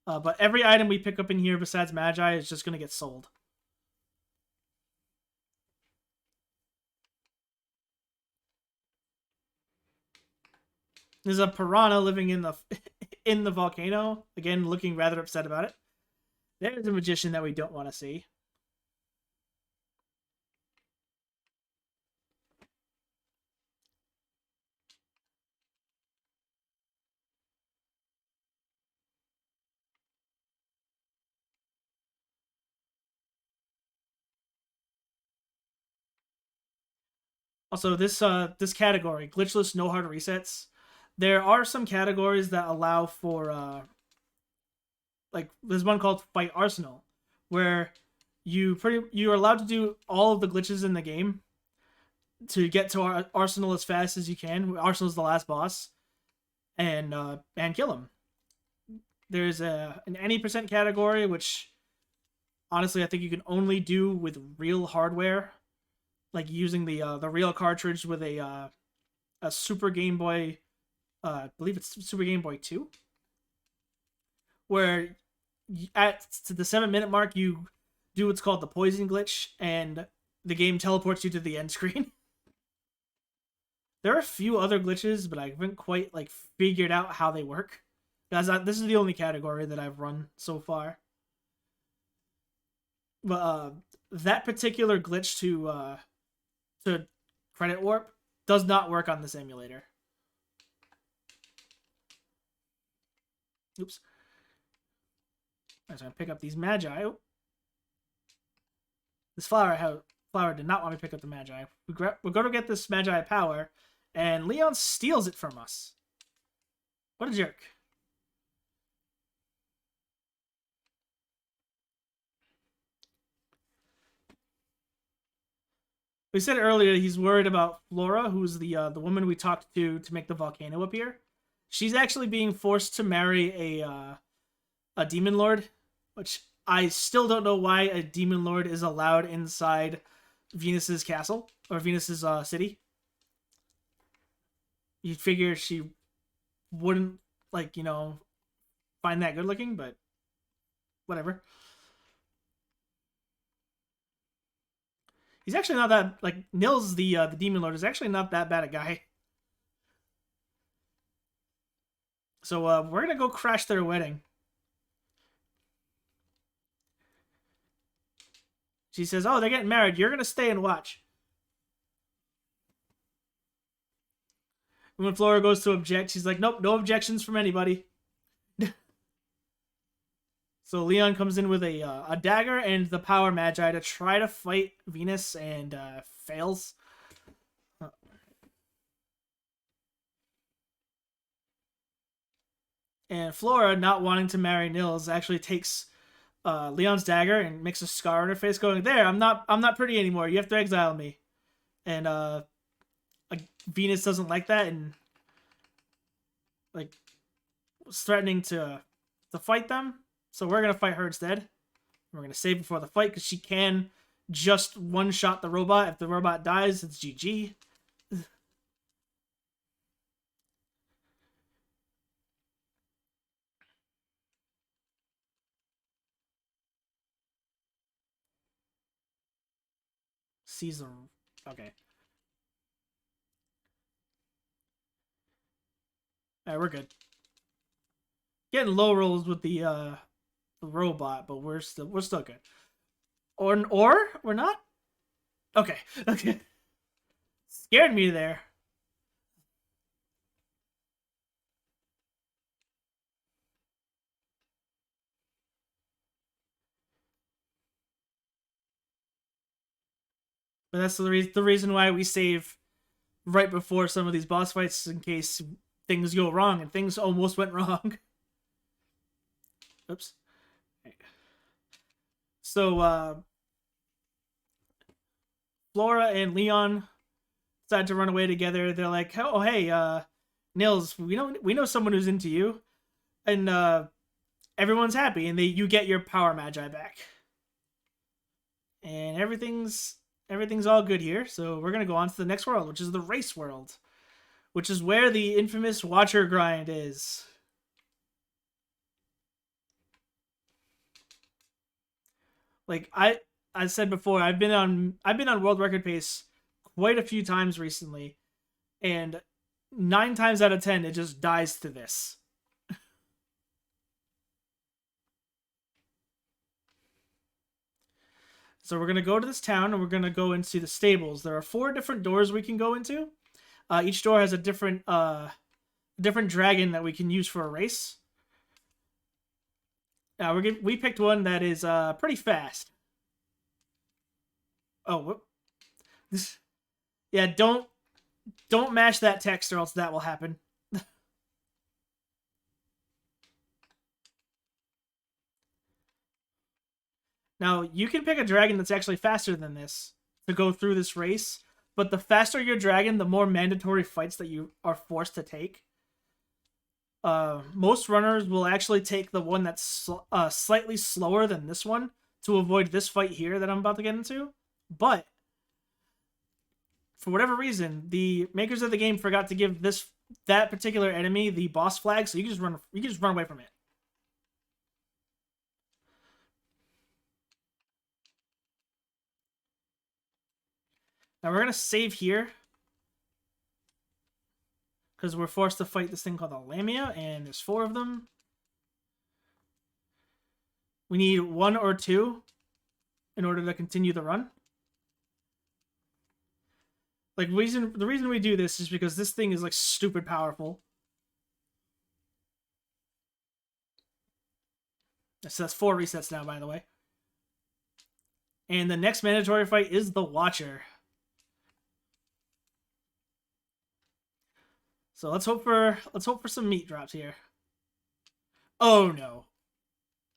But every item we pick up in here besides Magi is just gonna get sold. There's a piranha living in the in the volcano. Again, looking rather upset about it. There's a magician that we don't want to see. Also, this category, glitchless, no hard resets. There are some categories that allow for like there's one called Fight Arsenal, where you're allowed to do all of the glitches in the game to get to Arsenal as fast as you can. Arsenal's the last boss, and kill him. There's an any percent category, which honestly I think you can only do with real hardware, like using the real cartridge with a Super Game Boy. I believe it's Super Game Boy 2, where at to the 7-minute mark you do what's called the poison glitch, and the game teleports you to the end screen. There are a few other glitches, but I haven't quite like figured out how they work. Guys, this is the only category that I've run so far. But that particular glitch to credit warp does not work on this emulator. Oops. I'm gonna pick up these Magi. Oh. This flower did not want me to pick up the Magi. We're going to get this Magi power, and Leon steals it from us. What a jerk. We said earlier he's worried about Flora, who's the woman we talked to make the volcano appear. She's actually being forced to marry a demon lord, which I still don't know why a demon lord is allowed inside Venus's castle or Venus's city. You'd figure she wouldn't find that good looking, but whatever. He's actually not that Nils the demon lord is actually not that bad a guy. So we're gonna go crash their wedding. She says, "Oh, they're getting married. You're gonna stay and watch." And when Flora goes to object, she's like, "Nope, no objections from anybody." So Leon comes in with a dagger and the power magi to try to fight Venus, and fails. And Flora, not wanting to marry Nils, actually takes Leon's dagger and makes a scar on her face, going, "There, I'm not pretty anymore. You have to exile me." And Venus doesn't like that, and was threatening to fight them. So we're gonna fight her instead. We're gonna save before the fight because she can just one-shot the robot. If the robot dies, it's GG. Caesar. Okay. Alright, we're good. Getting low rolls with the robot, but we're still good. Or we're not? Okay. Okay. Scared me there. But that's the reason why we save right before some of these boss fights in case things go wrong, and things almost went wrong. Oops. So Flora and Leon decide to run away together. They're like, "Oh, hey, Nils, we know someone who's into you," and everyone's happy, and you get your power magi back, and everything's all good here. So we're gonna go on to the next world, which is the race world, which is where the infamous Watcher grind is. Like I said before, I've been on world record pace quite a few times recently, and 9 times out of 10 it just dies to this. So we're gonna go to this town and we're gonna go into the stables. There are 4 different doors we can go into. Each door has a different dragon that we can use for a race. Now we picked one that is pretty fast. Oh, whoop. Yeah, don't mash that text or else that will happen. Now, you can pick a dragon that's actually faster than this to go through this race, but the faster your dragon, the more mandatory fights that you are forced to take. Most runners will actually take the one that's slightly slower than this one to avoid this fight here that I'm about to get into. But for whatever reason, the makers of the game forgot to give that particular enemy the boss flag, so you can just run away from it. Now we're gonna save here because we're forced to fight this thing called the Lamia, and there's 4 of them. We need 1 or 2 in order to continue the run. Like, the reason we do this is because this thing is like stupid powerful. So that's 4 resets now, by the way. And the next mandatory fight is the Watcher. So let's hope for some meat drops here. Oh no.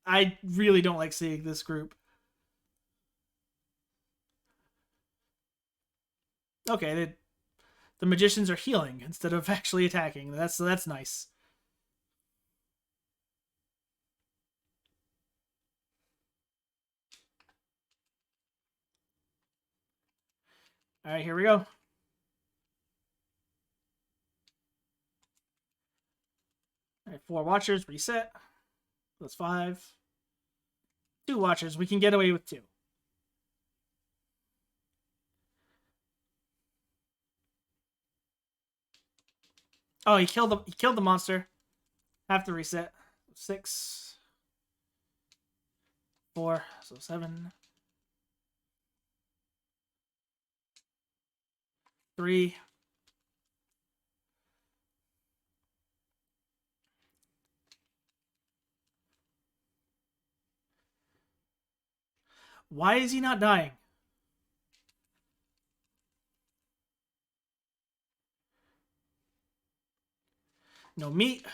I really don't like seeing this group. Okay, the magicians are healing instead of actually attacking. That's nice. All right, here we go. All right, 4 watchers, reset. That's 5. 2 watchers, we can get away with 2. Oh, he killed the monster. Have to reset. 6, 4, so 7, 3. Why is he not dying? No meat.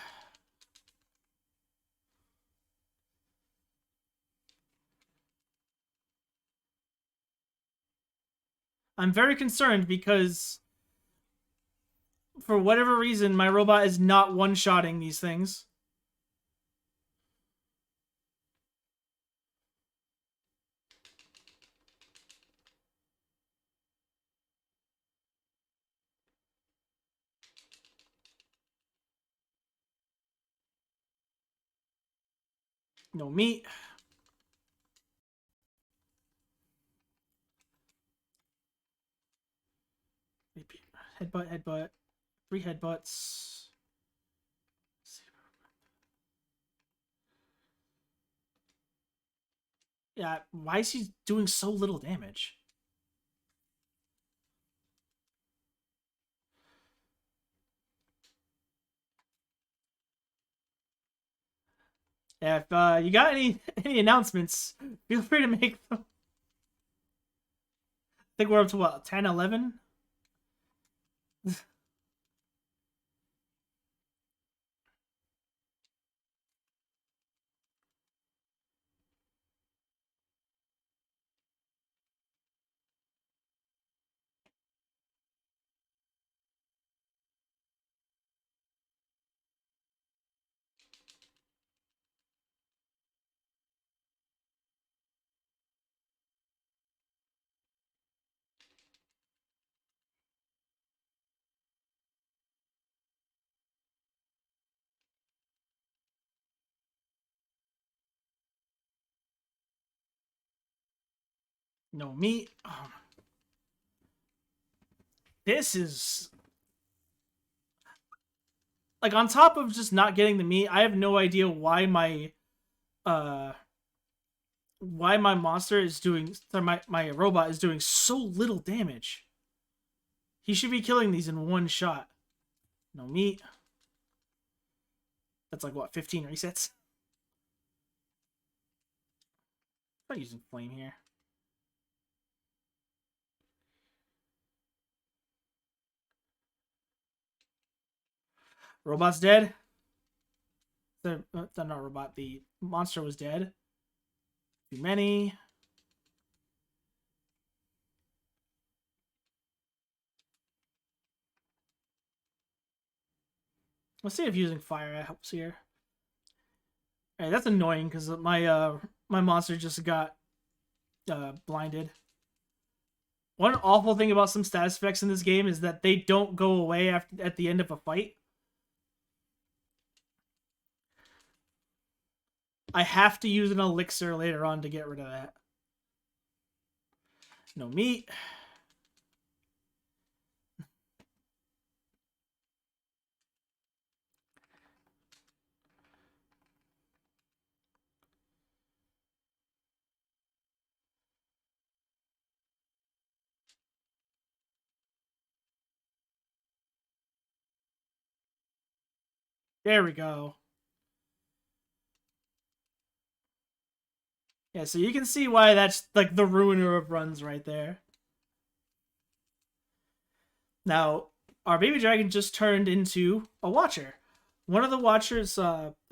I'm very concerned because for whatever reason, my robot is not one-shotting these things. No meat. Headbutt, headbutt. 3 headbutts. Yeah, why is he doing so little damage? Yeah, if you got any announcements, feel free to make them. I think we're up to what, 10, 11? No meat. Oh, this is like on top of just not getting the meat. I have no idea uh why my monster is doing my robot is doing so little damage. He should be killing these in one shot. No meat. That's like what, 15 resets? I'm not using flame here. Robot's dead. Not robot. The monster was dead. Too many. Let's see if using fire helps here. Alright, that's annoying because my monster just got blinded. One awful thing about some status effects in this game is that they don't go away at the end of a fight. I have to use an elixir later on to get rid of that. No meat. There we go. Yeah, so you can see why that's like the ruiner of runs right there. Now, our baby dragon just turned into a watcher. One of the watcher's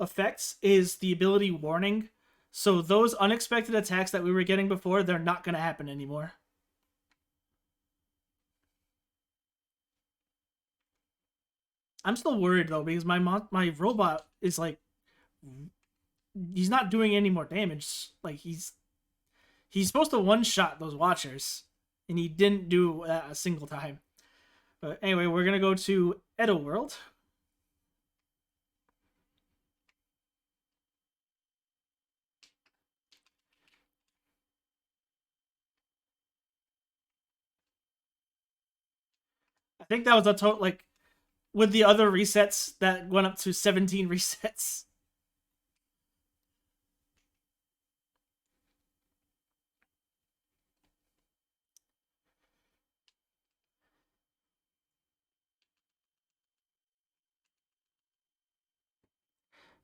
effects is the ability warning. So those unexpected attacks that we were getting before, they're not going to happen anymore. I'm still worried though because my robot is like he's not doing any more damage. Like he's supposed to one shot those watchers, and he didn't do that a single time. But anyway, we're gonna go to Edo World. I think that was a total like with the other resets that went up to 17 resets.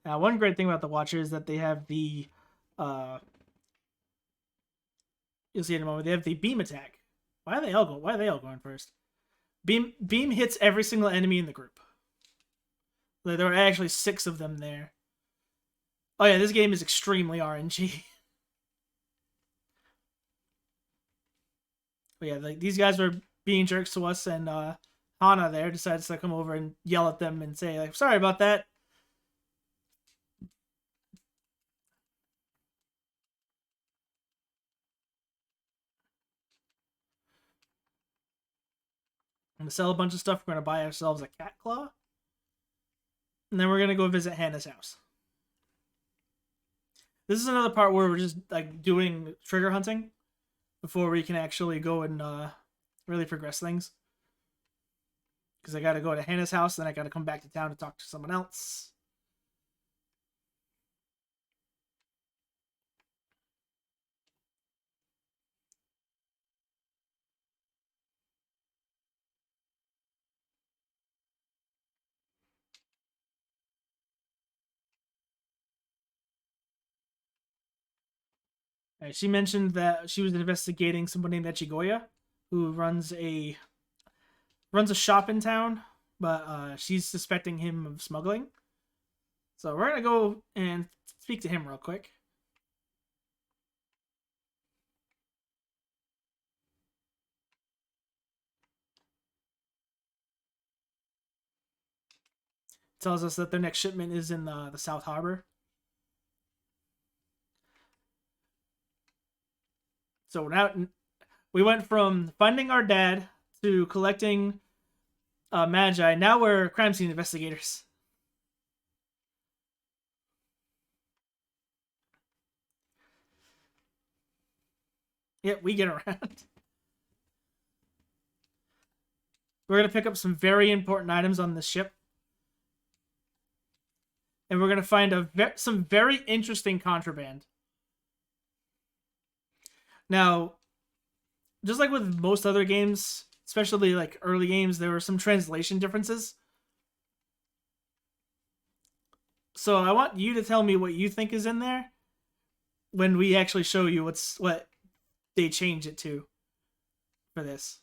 Now, one great thing about the Watcher is that they have the, you'll see in a moment. They have the beam attack. Why are they all going? Why are they all going first? Beam hits every single enemy in the group. There are actually 6 of them there. Oh yeah, this game is extremely RNG. But yeah, like these guys were being jerks to us, and Hana there decides to come over and yell at them and say like, "Sorry about that." I'm gonna sell a bunch of stuff. We're gonna buy ourselves a cat claw, and then we're gonna go visit Hannah's house. This is another part where we're just like doing trigger hunting before we can actually go and really progress things. Because I gotta go to Hannah's house, then I gotta come back to town to talk to someone else. She mentioned that she was investigating someone named Echigoya, who runs a runs a shop in town, but she's suspecting him of smuggling. So we're gonna go and speak to him real quick. Tells us that their next shipment is in the South Harbor. So now we went from finding our dad to collecting Magi. Now we're crime scene investigators. Yep, we get around. We're gonna pick up some very important items on this ship, and we're gonna find some very interesting contraband. Now, just like with most other games, especially like early games, there were some translation differences. So I want you to tell me what you think is in there when we actually show you what they change it to for this.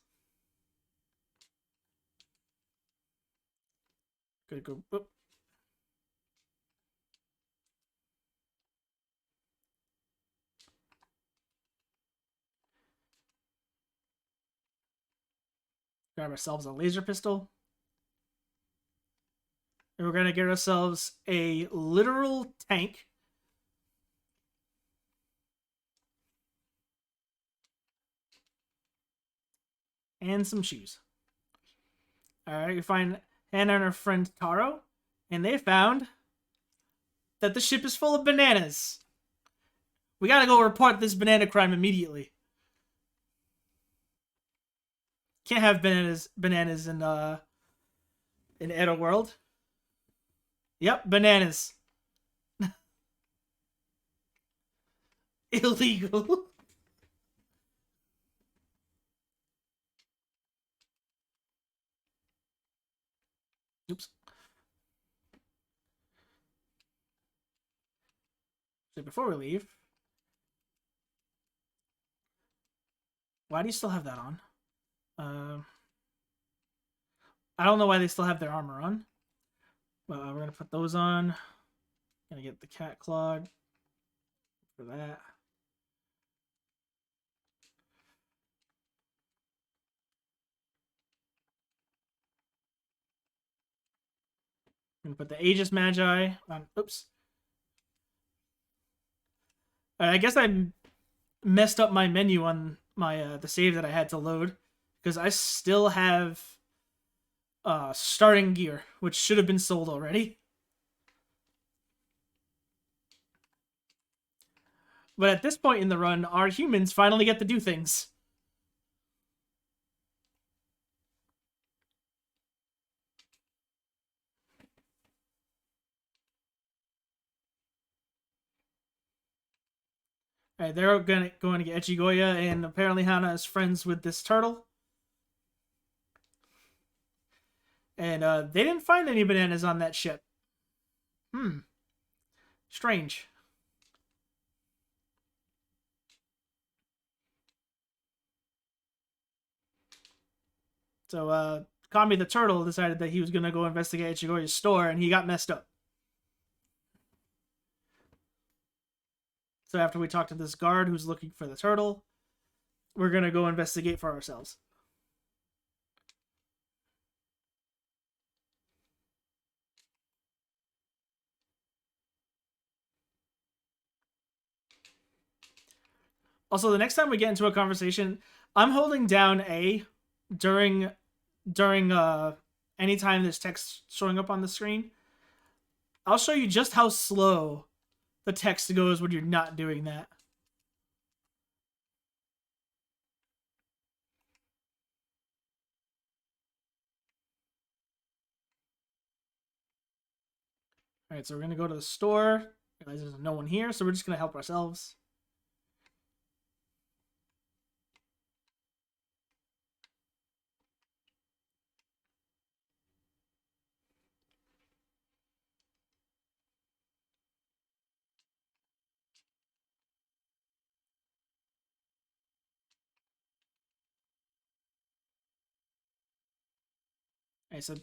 Gonna go. Oop. Grab ourselves a laser pistol. And we're gonna get ourselves a literal tank. And some shoes. Alright, we find Hannah and her friend Taro, and they found that the ship is full of bananas. We gotta go report this banana crime immediately. Can't have bananas in Edo World. Yep, bananas. Illegal. Oops. So before we leave, why do you still have that on? I don't know why they still have their armor on. But we're gonna put those on. Gonna get the cat clog for that. Gonna put the Aegis Magi on. Oops. I guess I messed up my menu on my the save that I had to load because I still have starting gear, which should have been sold already. But at this point in the run, our humans finally get to do things. Alright, they're going to get Echigoya, and apparently Hana is friends with this turtle. And they didn't find any bananas on that ship. Strange. So Kami the turtle decided that he was going to go investigate Echigoya's store, and he got messed up. So after we talk to this guard who's looking for the turtle, we're going to go investigate for ourselves. Also, the next time we get into a conversation, I'm holding down A during anytime there's text showing up on the screen. I'll show you just how slow the text goes when you're not doing that. Alright, so we're going to go to the store. Realize there's no one here, so we're just going to help ourselves. Okay,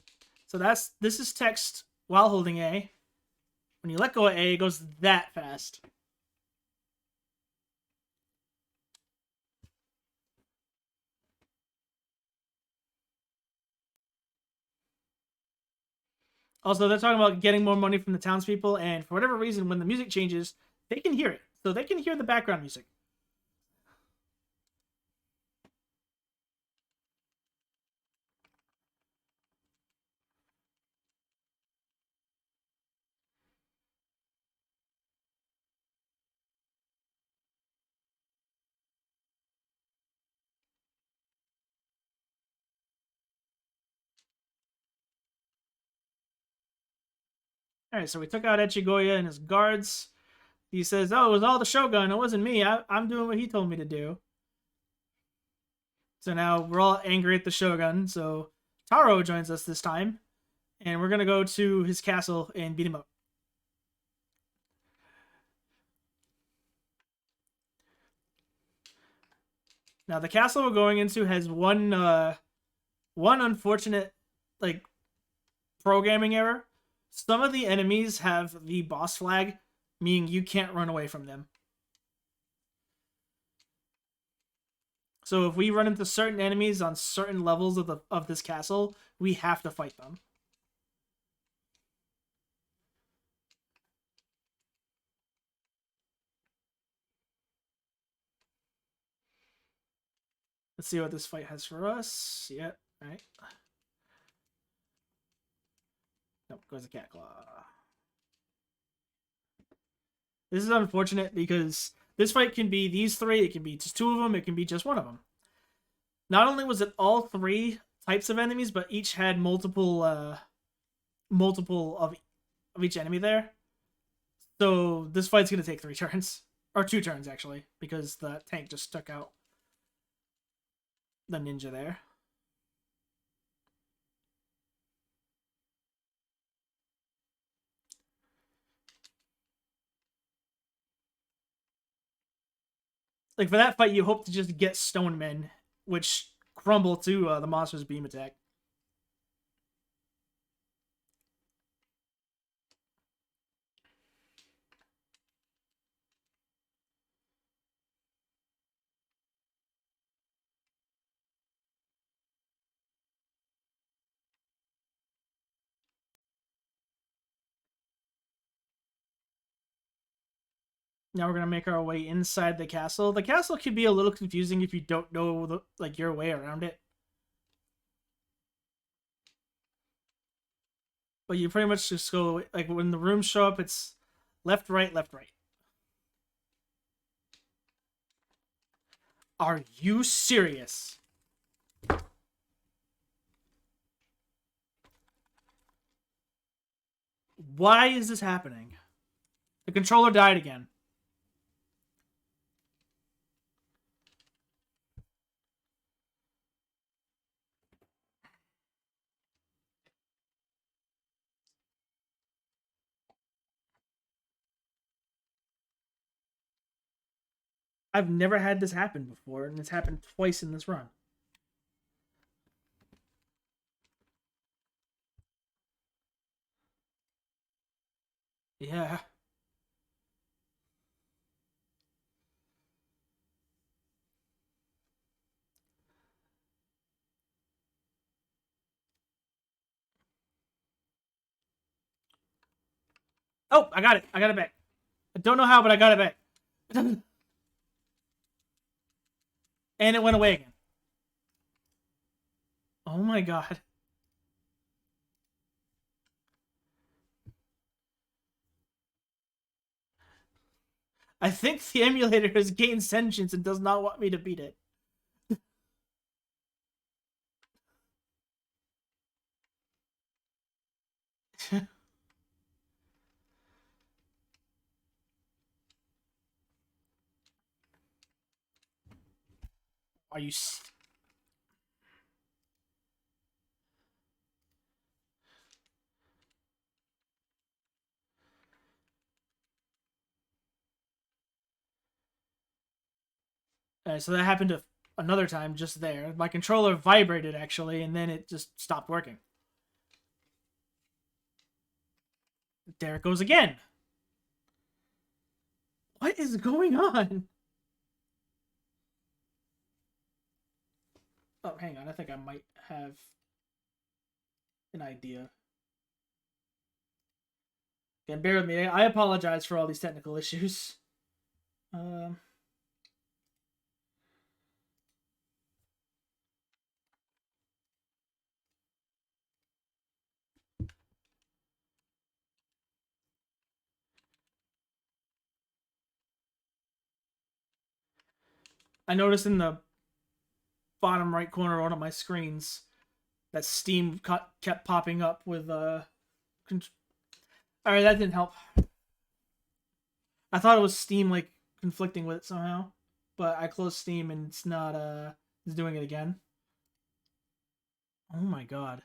so this is text while holding A. When you let go of A, it goes that fast. Also, they're talking about getting more money from the townspeople, and for whatever reason, when the music changes, they can hear it. So they can hear the background music. All right, so we took out Echigoya and his guards. He says, "Oh, it was all the Shogun. It wasn't me. I'm doing what he told me to do." So now we're all angry at the Shogun. So Taro joins us this time, and we're gonna go to his castle and beat him up. Now the castle we're going into has one unfortunate like programming error. Some of the enemies have the boss flag, meaning you can't run away from them. So if we run into certain enemies on certain levels of this castle, we have to fight them. Let's see what this fight has for us. Yep, all right. Nope, goes the cat claw. This is unfortunate because this fight can be these three, it can be just two of them, it can be just one of them. Not only was it all three types of enemies, but each had multiple of each enemy there. So this fight's gonna take 3 turns. Or 2 turns actually, because the tank just took out the ninja there. Like for that fight, you hope to just get stone men, which crumble to the monster's beam attack. Now we're gonna make our way inside the castle. The castle can be a little confusing if you don't know your way around it. But you pretty much just go like when the rooms show up, it's left, right, left, right. Are you serious? Why is this happening? The controller died again. I've never had this happen before, and it's happened twice in this run. Yeah. Oh, I got it. I got it back. I don't know how, but I got it back. And it went away again. Oh my god. I think the emulator has gained sentience and does not want me to beat it. Are you... so that happened another time just there. My controller vibrated, actually, and then it just stopped working. There it goes again. What is going on? Oh, hang on. I think I might have an idea. Again, bear with me. I apologize for all these technical issues. Um, I noticed in the bottom right corner of one of my screens that Steam kept popping up with Alright, that didn't help. I thought it was Steam like conflicting with it somehow, but I closed Steam and it's not it's doing it again. Oh my god.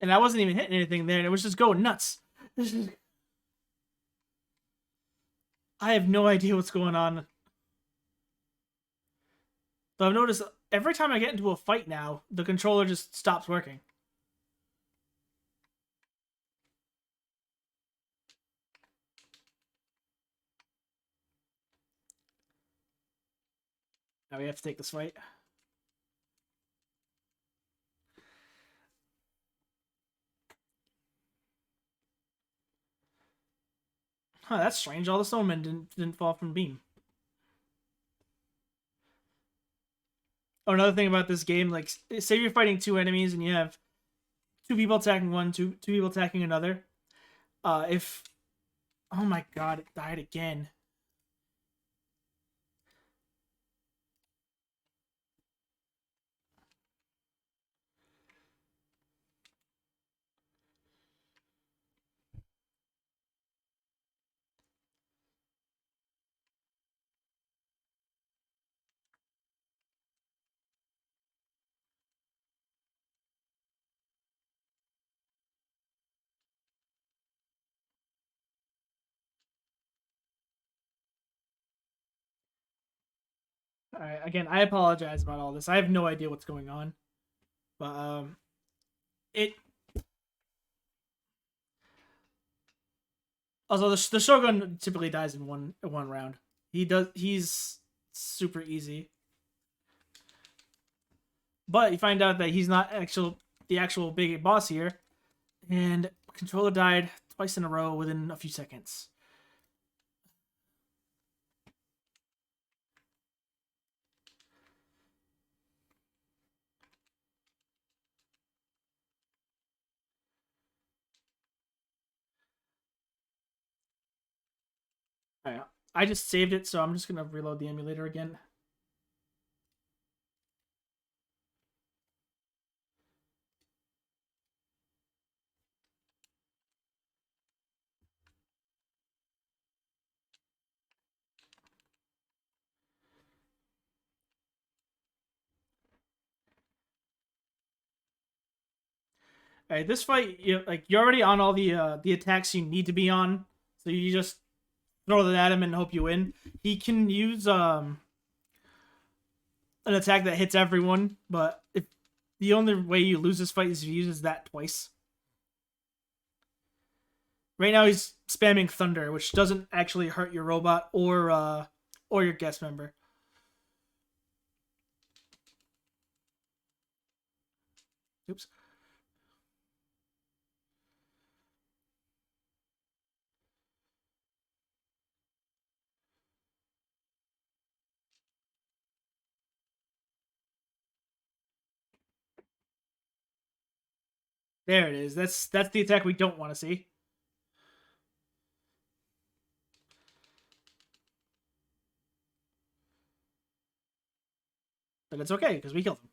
And I wasn't even hitting anything there, and it was just going nuts. I have no idea what's going on. But I've noticed every time I get into a fight now, the controller just stops working. Now we have to take this fight. Huh, that's strange. All the stonemen didn't fall from beam. Oh, another thing about this game, like, say you're fighting two enemies and you have two people attacking one, two people attacking another. If oh my god, it died again. All right, again, I apologize about all this. I have no idea what's going on, but it also the Shogun typically dies in one round. He's super easy, but you find out that he's not the actual big boss here, and controller died twice in a row within a few seconds. All right, I just saved it, so I'm just gonna reload the emulator again. All right, this fight, you're already on all the attacks you need to be on, so you just throw them at him and hope you win. He can use an attack that hits everyone, but if the only way you lose this fight is if he uses that twice. Right now he's spamming Thunder, which doesn't actually hurt your robot or your guest member. Oops. There it is. That's the attack we don't want to see. But it's okay because we killed him.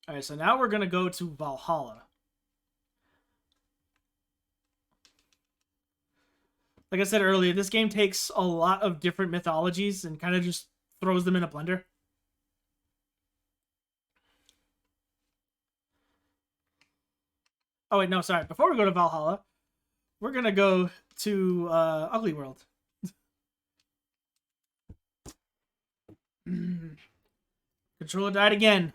All right, so now we're gonna go to Valhalla. Like I said earlier, this game takes a lot of different mythologies and kind of just throws them in a blender. Oh wait, no, sorry. Before we go to Valhalla, we're gonna go to Ugly World. Controller died again.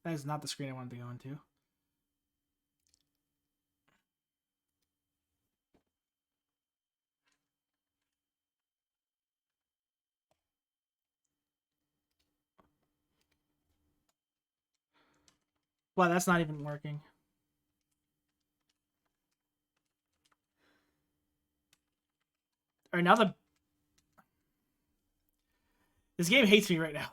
That is not the screen I wanted to go into. Wow, that's not even working. All right, now this game hates me right now.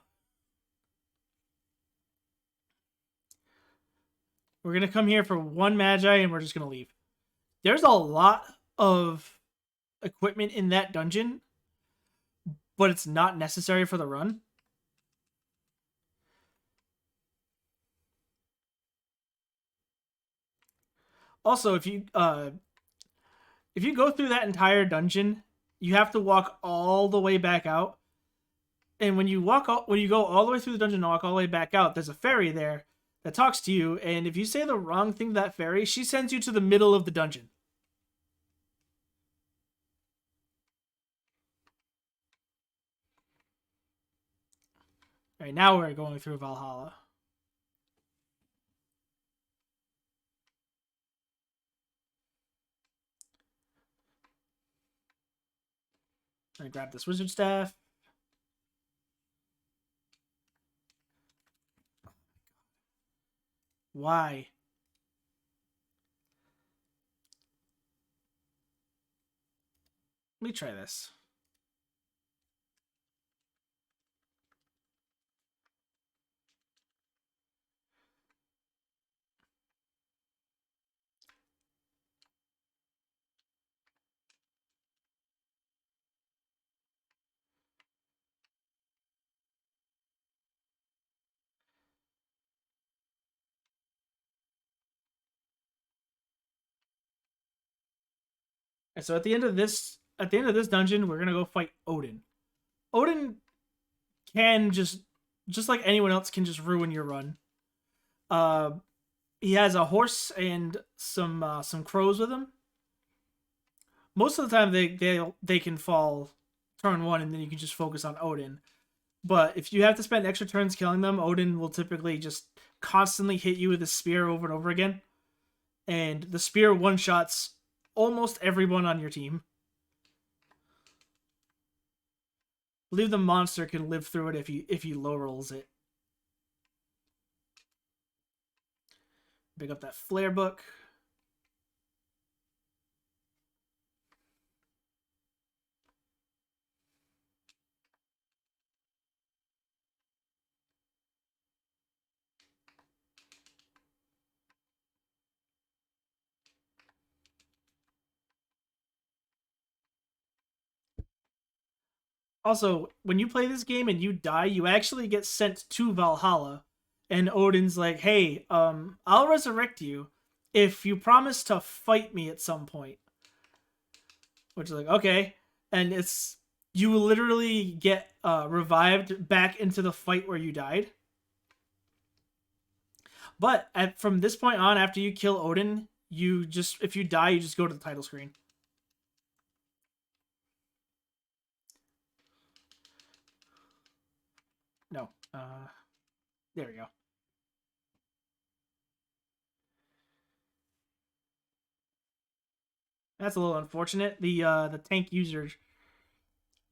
We're gonna come here for one Magi and we're just gonna leave. There's a lot of equipment in that dungeon, but it's not necessary for the run. Also, if you go through that entire dungeon, you have to walk all the way back out. And when you go all the way through the dungeon and walk all the way back out, there's a fairy there that talks to you. And if you say the wrong thing to that fairy, she sends you to the middle of the dungeon. All right, now we're going through Valhalla. I grab this wizard staff. Why? Let me try this. And so at the end of this dungeon, we're gonna go fight Odin. Odin can just like anyone else can just ruin your run. Uh, he has a horse and some crows with him. Most of the time, they can fall turn one, and then you can just focus on Odin. But if you have to spend extra turns killing them, Odin will typically just constantly hit you with a spear over and over again, and the spear one shots almost everyone on your team. I believe the monster can live through it if he low rolls it. Pick up that flare book. Also, when you play this game and you die, you actually get sent to Valhalla. And Odin's like, hey, I'll resurrect you if you promise to fight me at some point. Which is like, okay. And it's you literally get revived back into the fight where you died. But from this point on, after you kill Odin, if you die, you just go to the title screen. No. There we go. That's a little unfortunate. The tank user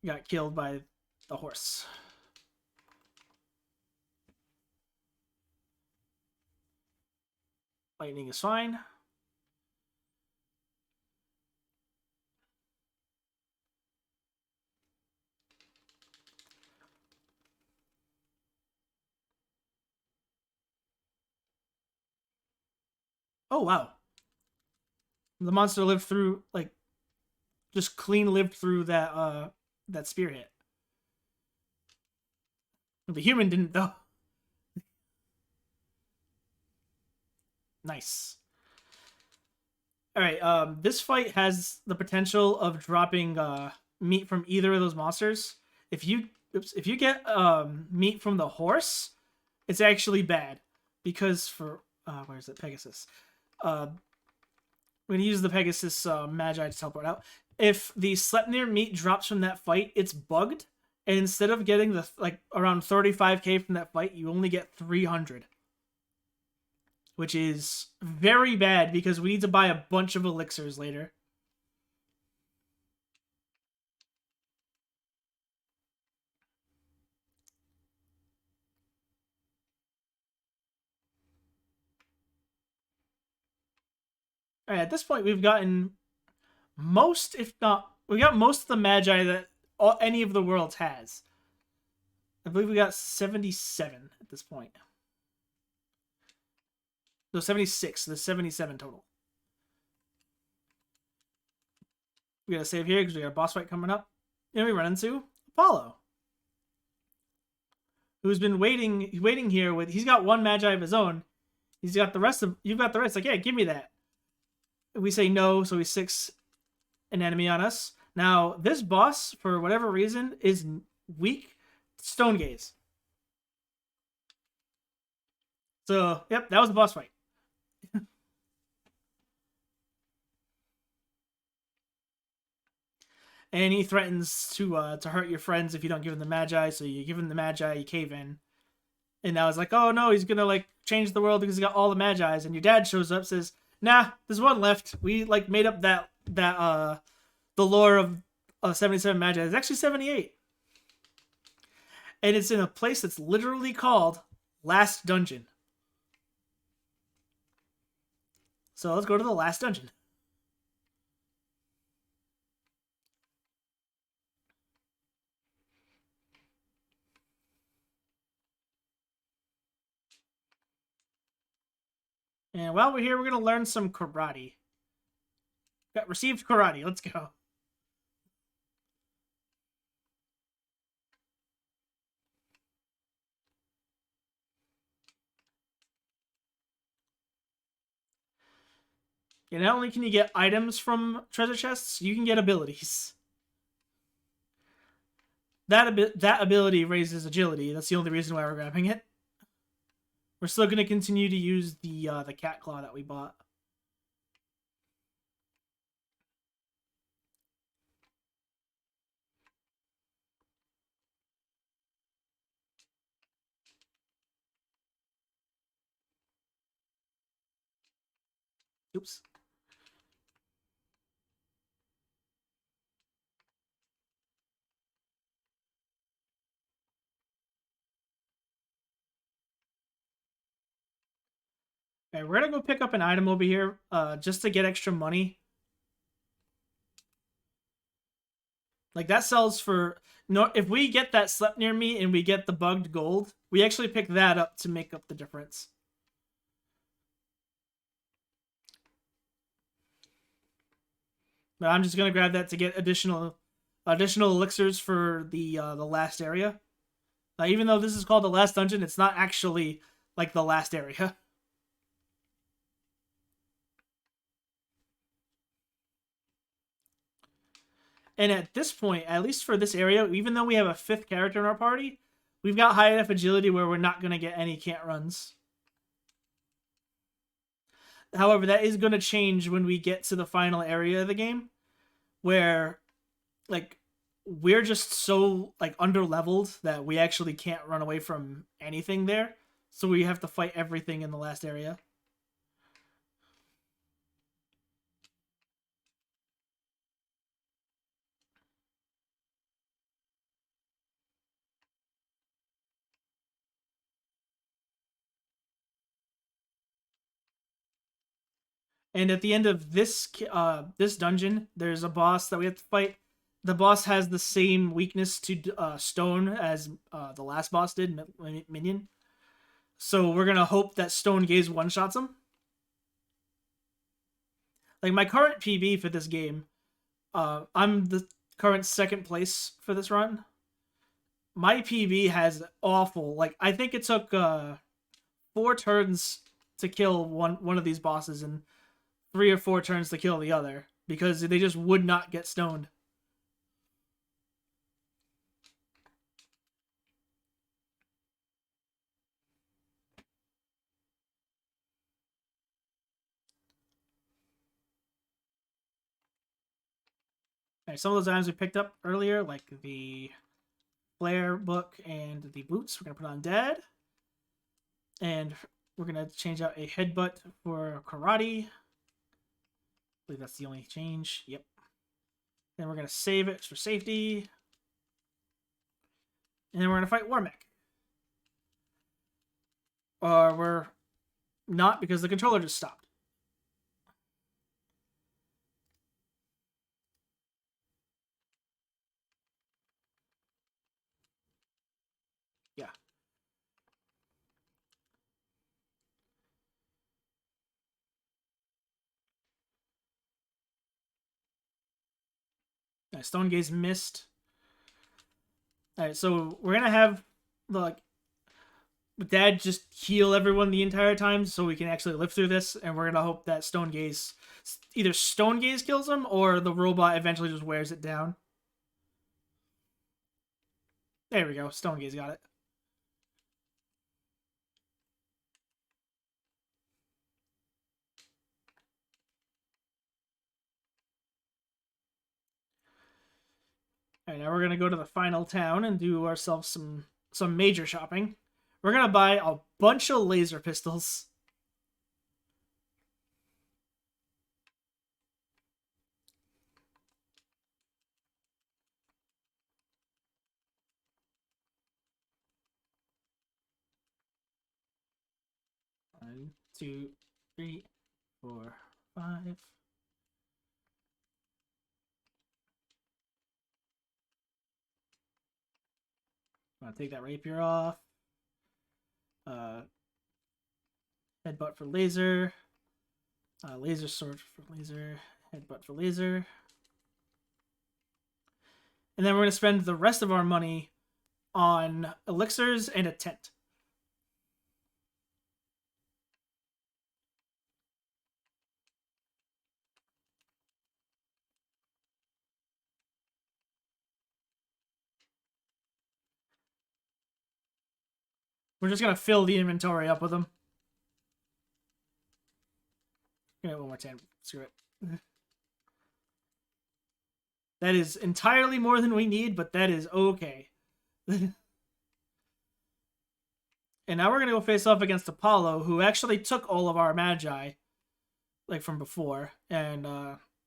got killed by the horse. Lightning is fine. Oh wow. The monster lived through just clean lived through that spear hit. The human didn't though. Nice. All right. This fight has the potential of dropping meat from either of those monsters. If you get meat from the horse, it's actually bad because for where's it, Pegasus? We're gonna use the Pegasus Magi to teleport out. If the Sleipnir meat drops from that fight, it's bugged, and instead of getting the around 35k from that fight, you only get 300, which is very bad because we need to buy a bunch of elixirs later. All right, at this point, we've gotten most, if not, we got most of the Magi that any of the worlds has. I believe we got 77 at this point. No, 76. There's 77 total. We gotta save here because we got a boss fight coming up. And we run into Apollo, who's been waiting here with. He's got one Magi of his own. He's got the rest of. You've got the rest. Like, yeah, give me that. We say no, so he six an enemy on us. Now, this boss, for whatever reason, is weak Stone Gaze. So, yep, that was the boss fight. And he threatens to hurt your friends if you don't give him the Magi. So you give him the Magi, you cave in. And I was like, oh no, he's gonna like change the world because he's got all the Magi's. And your dad shows up, says, nah, there's one left. We like made up that the lore of 77 Magi. It's actually 78. And it's in a place that's literally called Last Dungeon. So let's go to the last dungeon. And while we're here, we're going to learn some karate. Got received karate. Let's go. And not only can you get items from treasure chests, you can get abilities. That ability raises agility. That's the only reason why we're grabbing it. We're still going to continue to use the cat claw that we bought. Oops. Okay, we're gonna go pick up an item over here, just to get extra money. Like that sells for no. If we get that Sleipnir meat and we get the bugged gold, we actually pick that up to make up the difference. But I'm just gonna grab that to get additional elixirs for the last area. Even though this is called the last dungeon, it's not actually like the last area. And at this point, at least for this area, even though we have a 5th character in our party, we've got high enough agility where we're not going to get any can't runs. However, that is going to change when we get to the final area of the game, where like we're just so like under leveled that we actually can't run away from anything there. So we have to fight everything in the last area. And at the end of this this dungeon, there's a boss that we have to fight. The boss has the same weakness to stone as the last boss did, Minion. So we're gonna hope that Stone Gaze one-shots him. Like my current PB for this game, I'm the current 2nd place for this run. My PB has awful. Like I think it took 4 turns to kill one of these bosses and 3 or 4 turns to kill the other because they just would not get stoned. Right, some of those items we picked up earlier, like the flare book and the boots, we're gonna put on Dad. And we're gonna change out a headbutt for karate. I believe that's the only change. Yep. Then we're gonna save it for safety. And then we're gonna fight Warmech. Or we're not because the controller just stopped. Yeah. Stone Gaze missed. Alright, so we're gonna have like Dad just heal everyone the entire time so we can actually live through this, and we're gonna hope that Stone Gaze either Stone Gaze kills him or the robot eventually just wears it down. There we go, Stone Gaze got it. Alright, now we're gonna go to the final town and do ourselves some major shopping. We're gonna buy a bunch of laser pistols. One, two, three, four, five. I'm gonna take that rapier off. Headbutt for laser. Laser sword for laser. Headbutt for laser. And then we're gonna spend the rest of our money on elixirs and a tent. We're just gonna fill the inventory up with them. Yeah, one more time. Screw it. That is entirely more than we need, but that is okay. And now we're gonna go face off against Apollo, who actually took all of our magi, like from before, and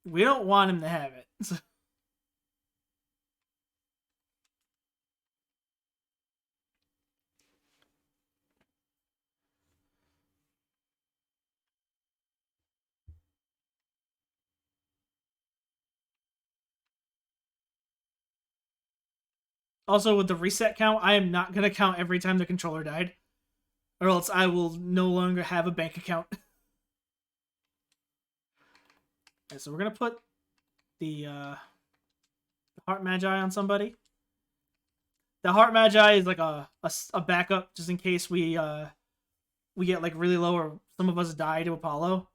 we don't want him to have it. Also, with the reset count, I am not gonna count every time the controller died, or else I will no longer have a bank account. Okay, so we're gonna put the Heart Magi on somebody. The Heart Magi is like a backup just in case we get like really low or some of us die to Apollo.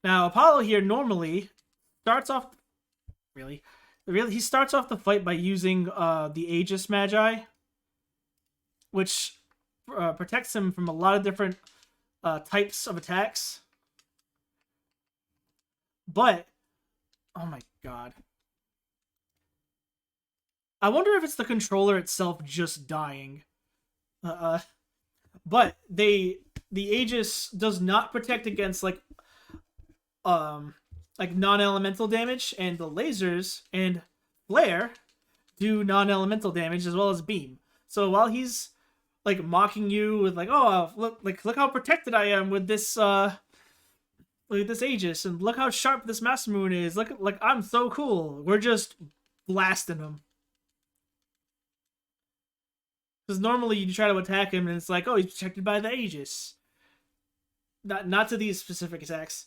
Now Apollo here normally starts off really he starts off the fight by using the Aegis Magi, which protects him from a lot of different types of attacks. But oh my god. I wonder if it's the controller itself just dying. But the Aegis does not protect against like non-elemental damage, and the lasers and flare do non-elemental damage as well as beam. So while he's like mocking you with like, oh look how protected I am with this Aegis, and look how sharp this Master Moon is. Look, like I'm so cool. We're just blasting him. Because normally you try to attack him and it's like, oh, he's protected by the Aegis. Not to these specific attacks.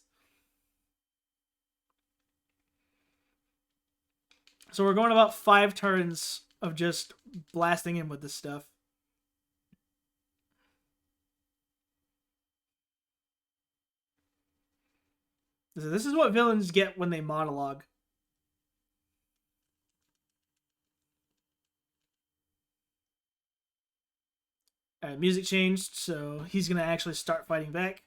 So we're going about 5 turns of just blasting him with this stuff. So this is what villains get when they monologue. Music changed, so he's gonna actually start fighting back.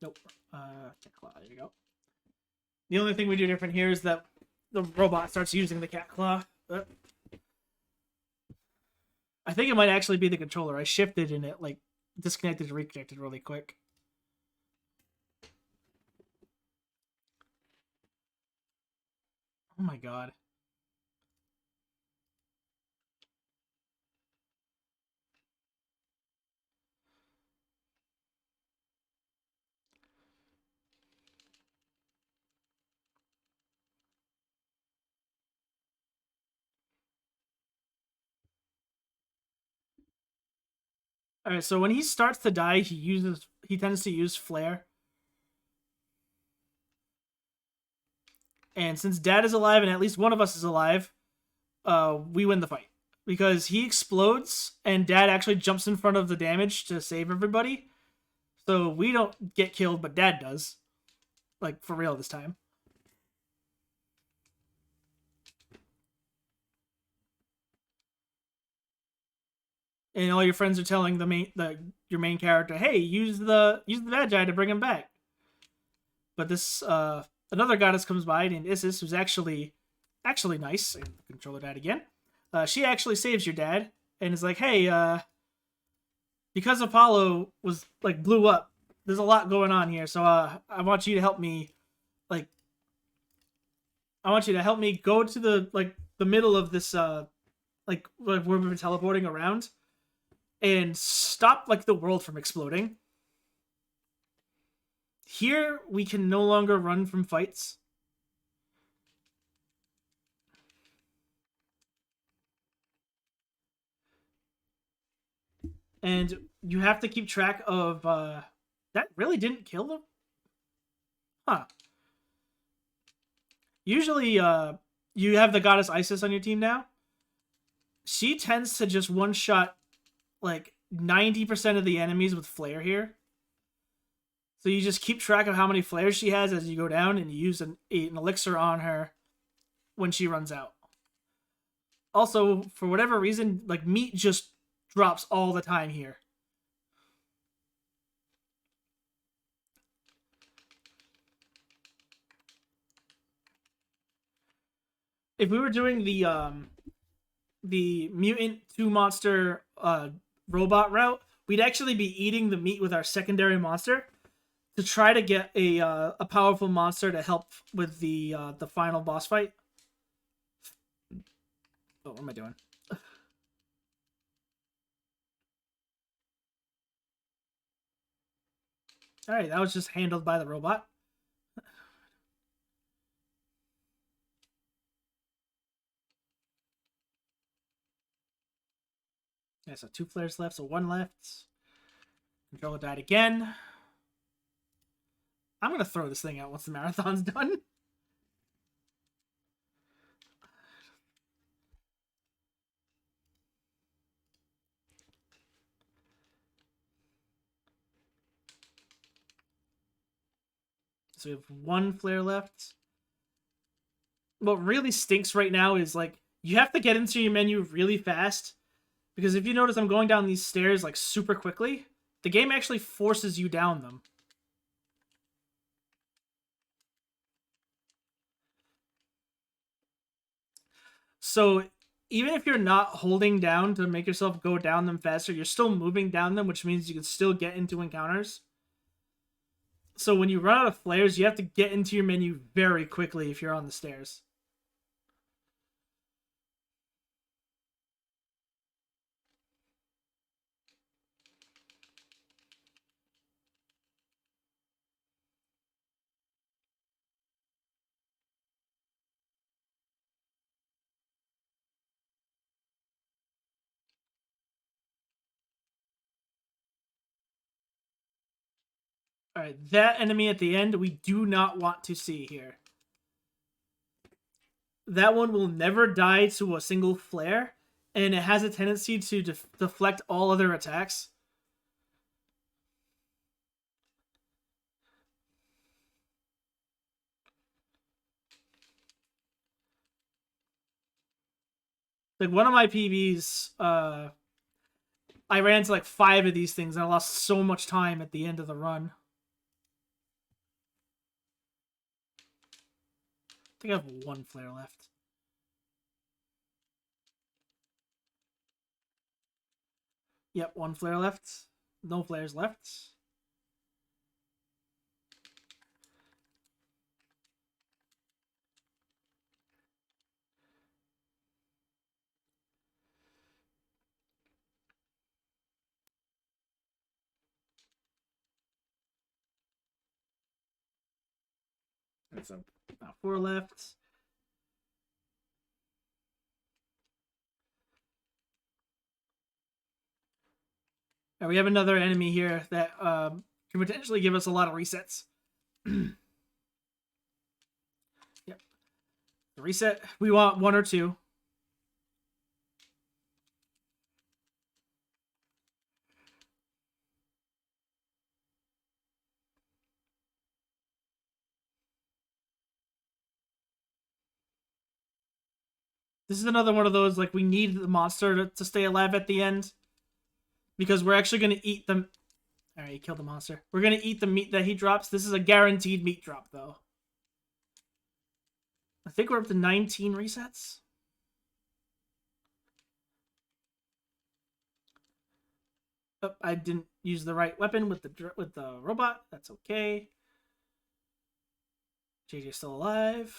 Nope. There you go. The only thing we do different here is that the robot starts using the cat claw. I think it might actually be the controller. I shifted and it like disconnected and reconnected really quick. Oh my god. All right, so when he starts to die, he tends to use flare. And since Dad is alive and at least one of us is alive, we win the fight because he explodes and Dad actually jumps in front of the damage to save everybody. So we don't get killed, but Dad does, like for real this time. And all your friends are telling your main character, "Hey, use the bad guy to bring him back." But this another goddess comes by named Isis, who's actually nice. And controller dad again. She actually saves your dad and is like, "Hey, because Apollo was like blew up, there's a lot going on here. So I want you to help me. Like, I want you to help me go to the middle of this like where we've been teleporting around." And stop like the world from exploding. Here we can no longer run from fights. And you have to keep track of that really didn't kill them? Huh. Usually you have the goddess Isis on your team now. She tends to just one-shot like 90% of the enemies with flare here. So you just keep track of how many flares she has as you go down, and you use an elixir on her when she runs out. Also, for whatever reason, like meat just drops all the time here. If we were doing the mutant two monster robot route, we'd actually be eating the meat with our secondary monster to try to get a powerful monster to help with the final boss fight. Oh, what am I doing? All right, that was just handled by the robot. Yeah, so 2 flares left, so 1 left. Controller died again. I'm gonna throw this thing out once the marathon's done. So we have 1 flare left. What really stinks right now is like you have to get into your menu really fast, because if you notice I'm going down these stairs like super quickly, the game actually forces you down them. So even if you're not holding down to make yourself go down them faster, you're still moving down them, which means you can still get into encounters. So when you run out of flares, you have to get into your menu very quickly if you're on the stairs. All right, that enemy at the end we do not want to see here. That one will never die to a single flare, and it has a tendency to deflect all other attacks. Like one of my PBs, I ran into like 5 of these things and I lost so much time at the end of the run. I think I have 1 flare left. Yep, 1 flare left. No flares left. That's 4 left. And we have another enemy here that can potentially give us a lot of resets. Yep. The reset, we want 1 or 2. This is another one of those, like, we need the monster to stay alive at the end. Because we're actually going to eat them. Alright, he killed the monster. We're going to eat the meat that he drops. This is a guaranteed meat drop, though. I think we're up to 19 resets. Oh, I didn't use the right weapon with the robot. That's okay. JJ's still alive.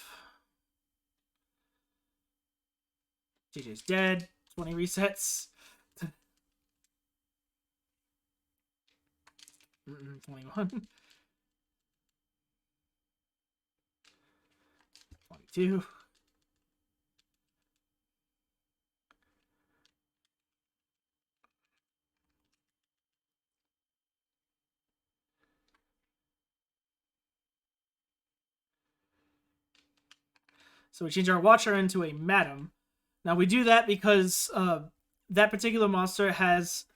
JJ's dead. 20 resets. 21. 22. So we change our Watcher into a Madam. Now we do that because that particular monster has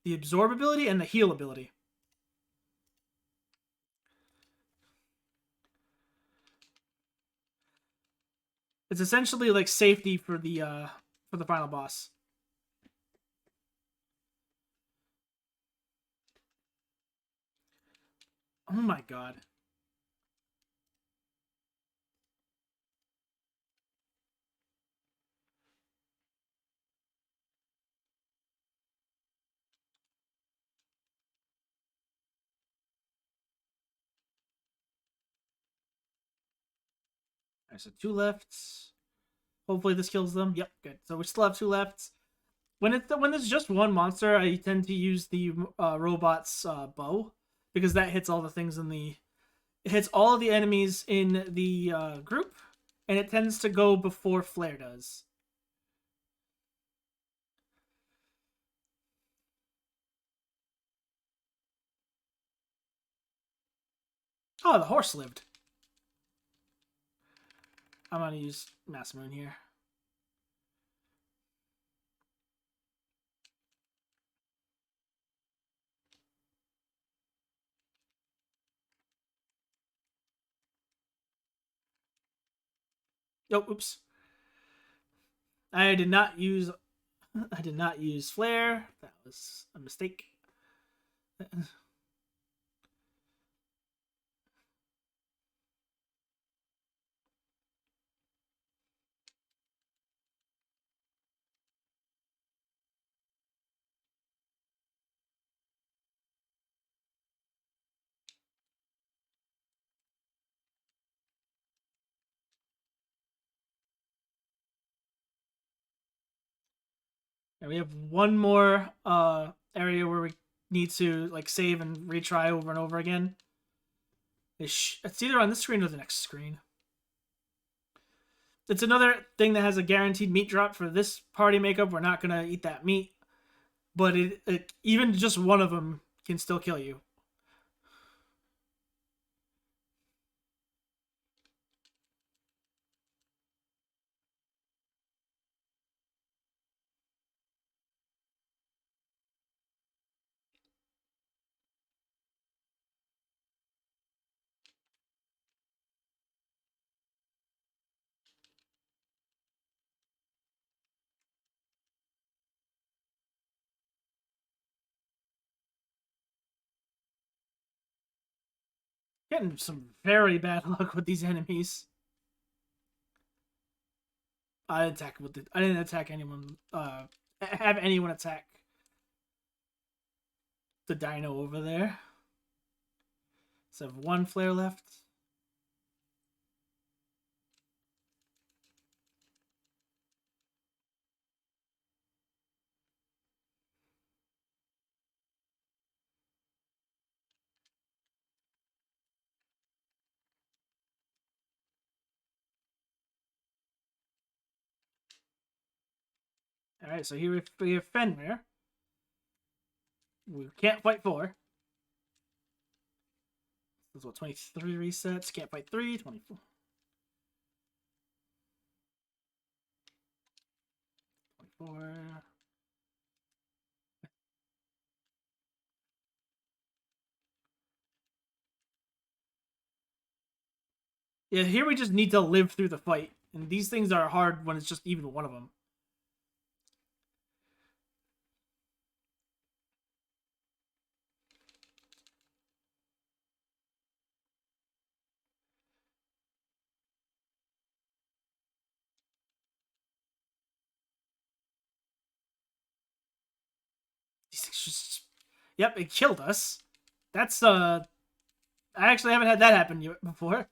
the Absorb ability and the Heal ability. It's essentially like safety for the final boss. Oh my god. Alright, so 2 left. Hopefully this kills them. Yep, good. So we still have 2 left. When there's just one monster, I tend to use the robot's bow because that hits all the things in the. It hits all of the enemies in the group, and it tends to go before Flare does. Oh, the horse lived. I'm gonna use Mass Moon here. Oh, oops. I did not use Flare. That was a mistake. And we have one more area where we need to like save and retry over and over again. It's either on this screen or the next screen. It's another thing that has a guaranteed meat drop for this party makeup. We're not gonna eat that meat, but even just one of them can still kill you. Getting some very bad luck with these enemies. I didn't attack anyone. Have anyone attack the dino over there. So I have one flare left. All right, so here we have Fenrir. We can't fight 4. That's what, 23 resets. Can't fight 3, 24. 24. Yeah, here we just need to live through the fight. And these things are hard when it's just even one of them. These things just... Yep, it killed us. That's, I actually haven't had that happen yet before.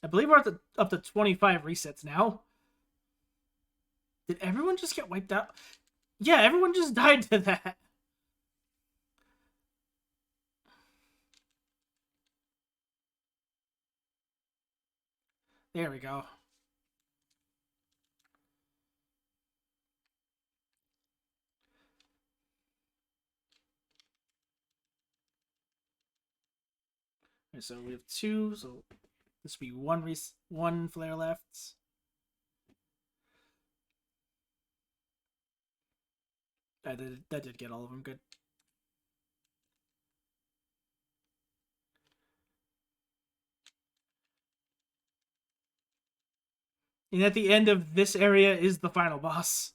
I believe we're up to 25 resets now. Did everyone just get wiped out? Yeah, everyone just died to that. There we go. Okay, so we have 2, so this would be one flare left. That did get all of them. Good. And at the end of this area is the final boss.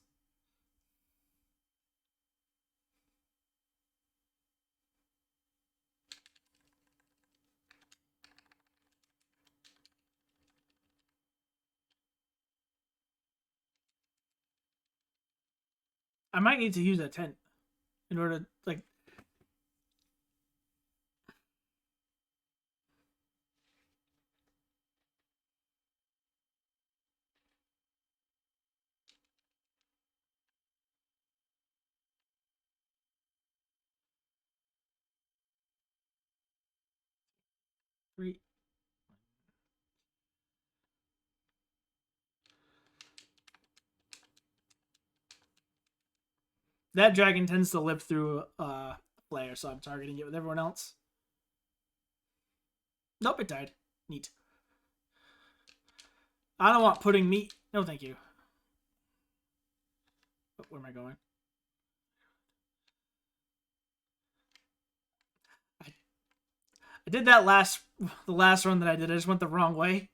I might need to use a tent in order to, like... That dragon tends to live through flare, so I'm targeting it with everyone else. Nope, it died. Neat. I don't want pudding meat. No, thank you. Oh, where am I going? I did that the last run that I did. I just went the wrong way.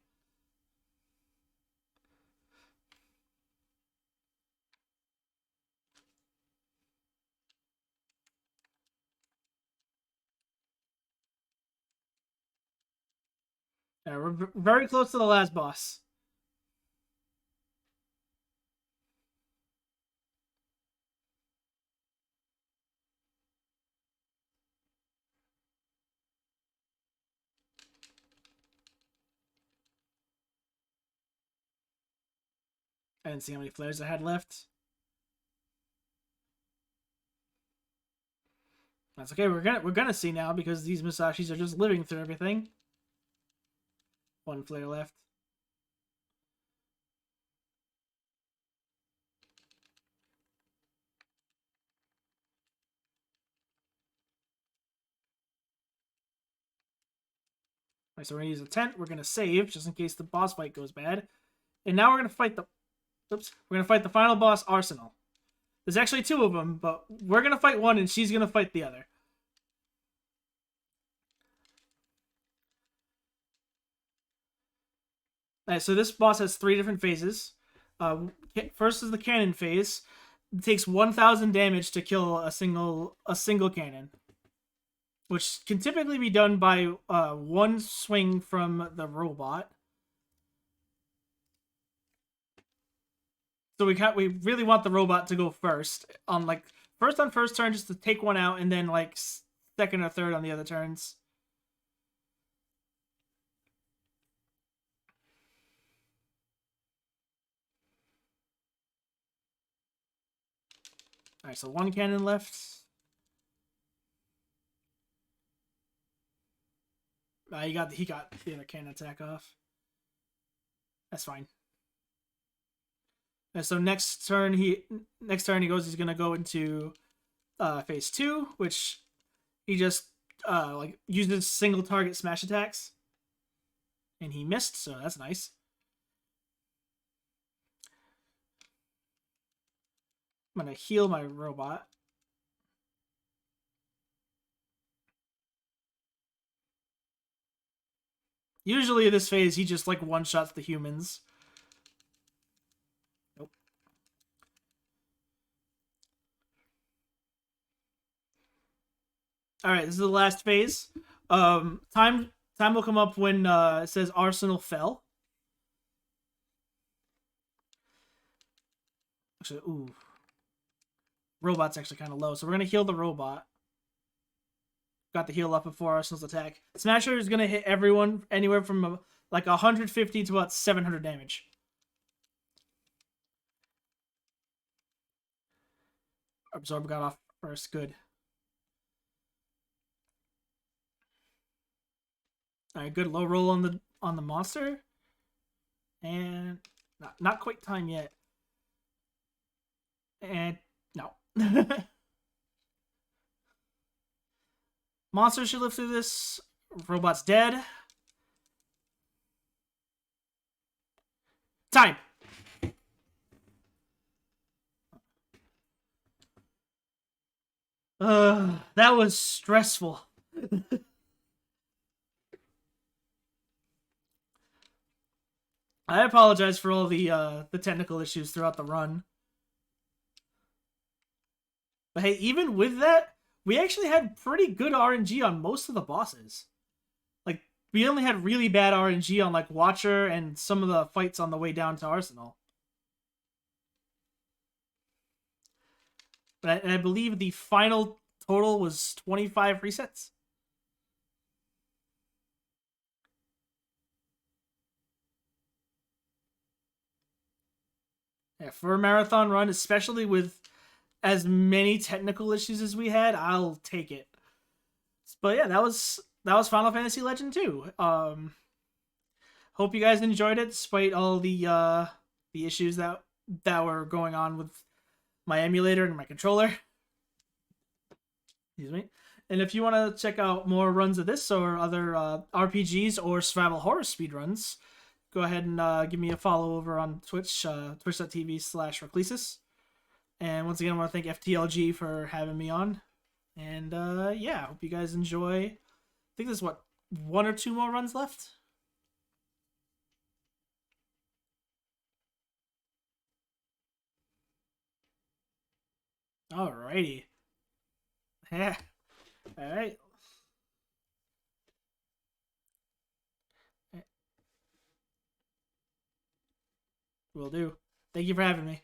We're very close to the last boss. I didn't see how many flares I had left. That's okay. We're gonna see now because these Musashis are just living through everything. One flare left. Alright, so we're gonna use a tent. We're gonna save just in case the boss fight goes bad. And now we're gonna fight the... Oops. We're gonna fight the final boss, Arsenal. There's actually 2 of them, but we're gonna fight one and she's gonna fight the other. Alright, so this boss has 3 different phases. First is the cannon phase. It takes 1,000 damage to kill a single cannon, which can typically be done by one swing from the robot. So we really want the robot to go first on first turn, just to take one out, and then like second or third on the other turns. All right, so one cannon left. He got the other cannon attack off. That's fine. And so next turn he goes. He's gonna go into phase 2, which he just uses single target smash attacks, and he missed, so that's nice. I'm gonna heal my robot. Usually this phase he just like one shots the humans. Nope. All right, this is the last phase. Time will come up when it says Arsenal fell. Actually, ooh. Robot's actually kind of low, so we're gonna heal the robot. Got the heal up before Arsenal's attack. Smasher is gonna hit everyone anywhere from like 150 to about 700 damage. Absorb got off first. Good. All right, good low roll on the monster, and not quite time yet. And no. Monster should live through this. Robot's dead. Time. That was stressful. I apologize for all the technical issues throughout the run. But hey, even with that, we actually had pretty good RNG on most of the bosses. Like, we only had really bad RNG on like Watcher and some of the fights on the way down to Arsenal. But I believe the final total was 25 resets. Yeah, for a marathon run, especially with as many technical issues as we had, I'll take it. But yeah, that was Final Fantasy Legend 2. Hope you guys enjoyed it, despite all the issues that were going on with my emulator and my controller. Excuse me. And if you want to check out more runs of this or other RPGs or survival horror speedruns, go ahead and give me a follow over on Twitch, twitch.tv/Raclesis. And once again, I want to thank FTLG for having me on. And yeah, hope you guys enjoy. I think there's what, 1 or 2 more runs left? Alrighty. Yeah. Alright. Will do. Thank you for having me.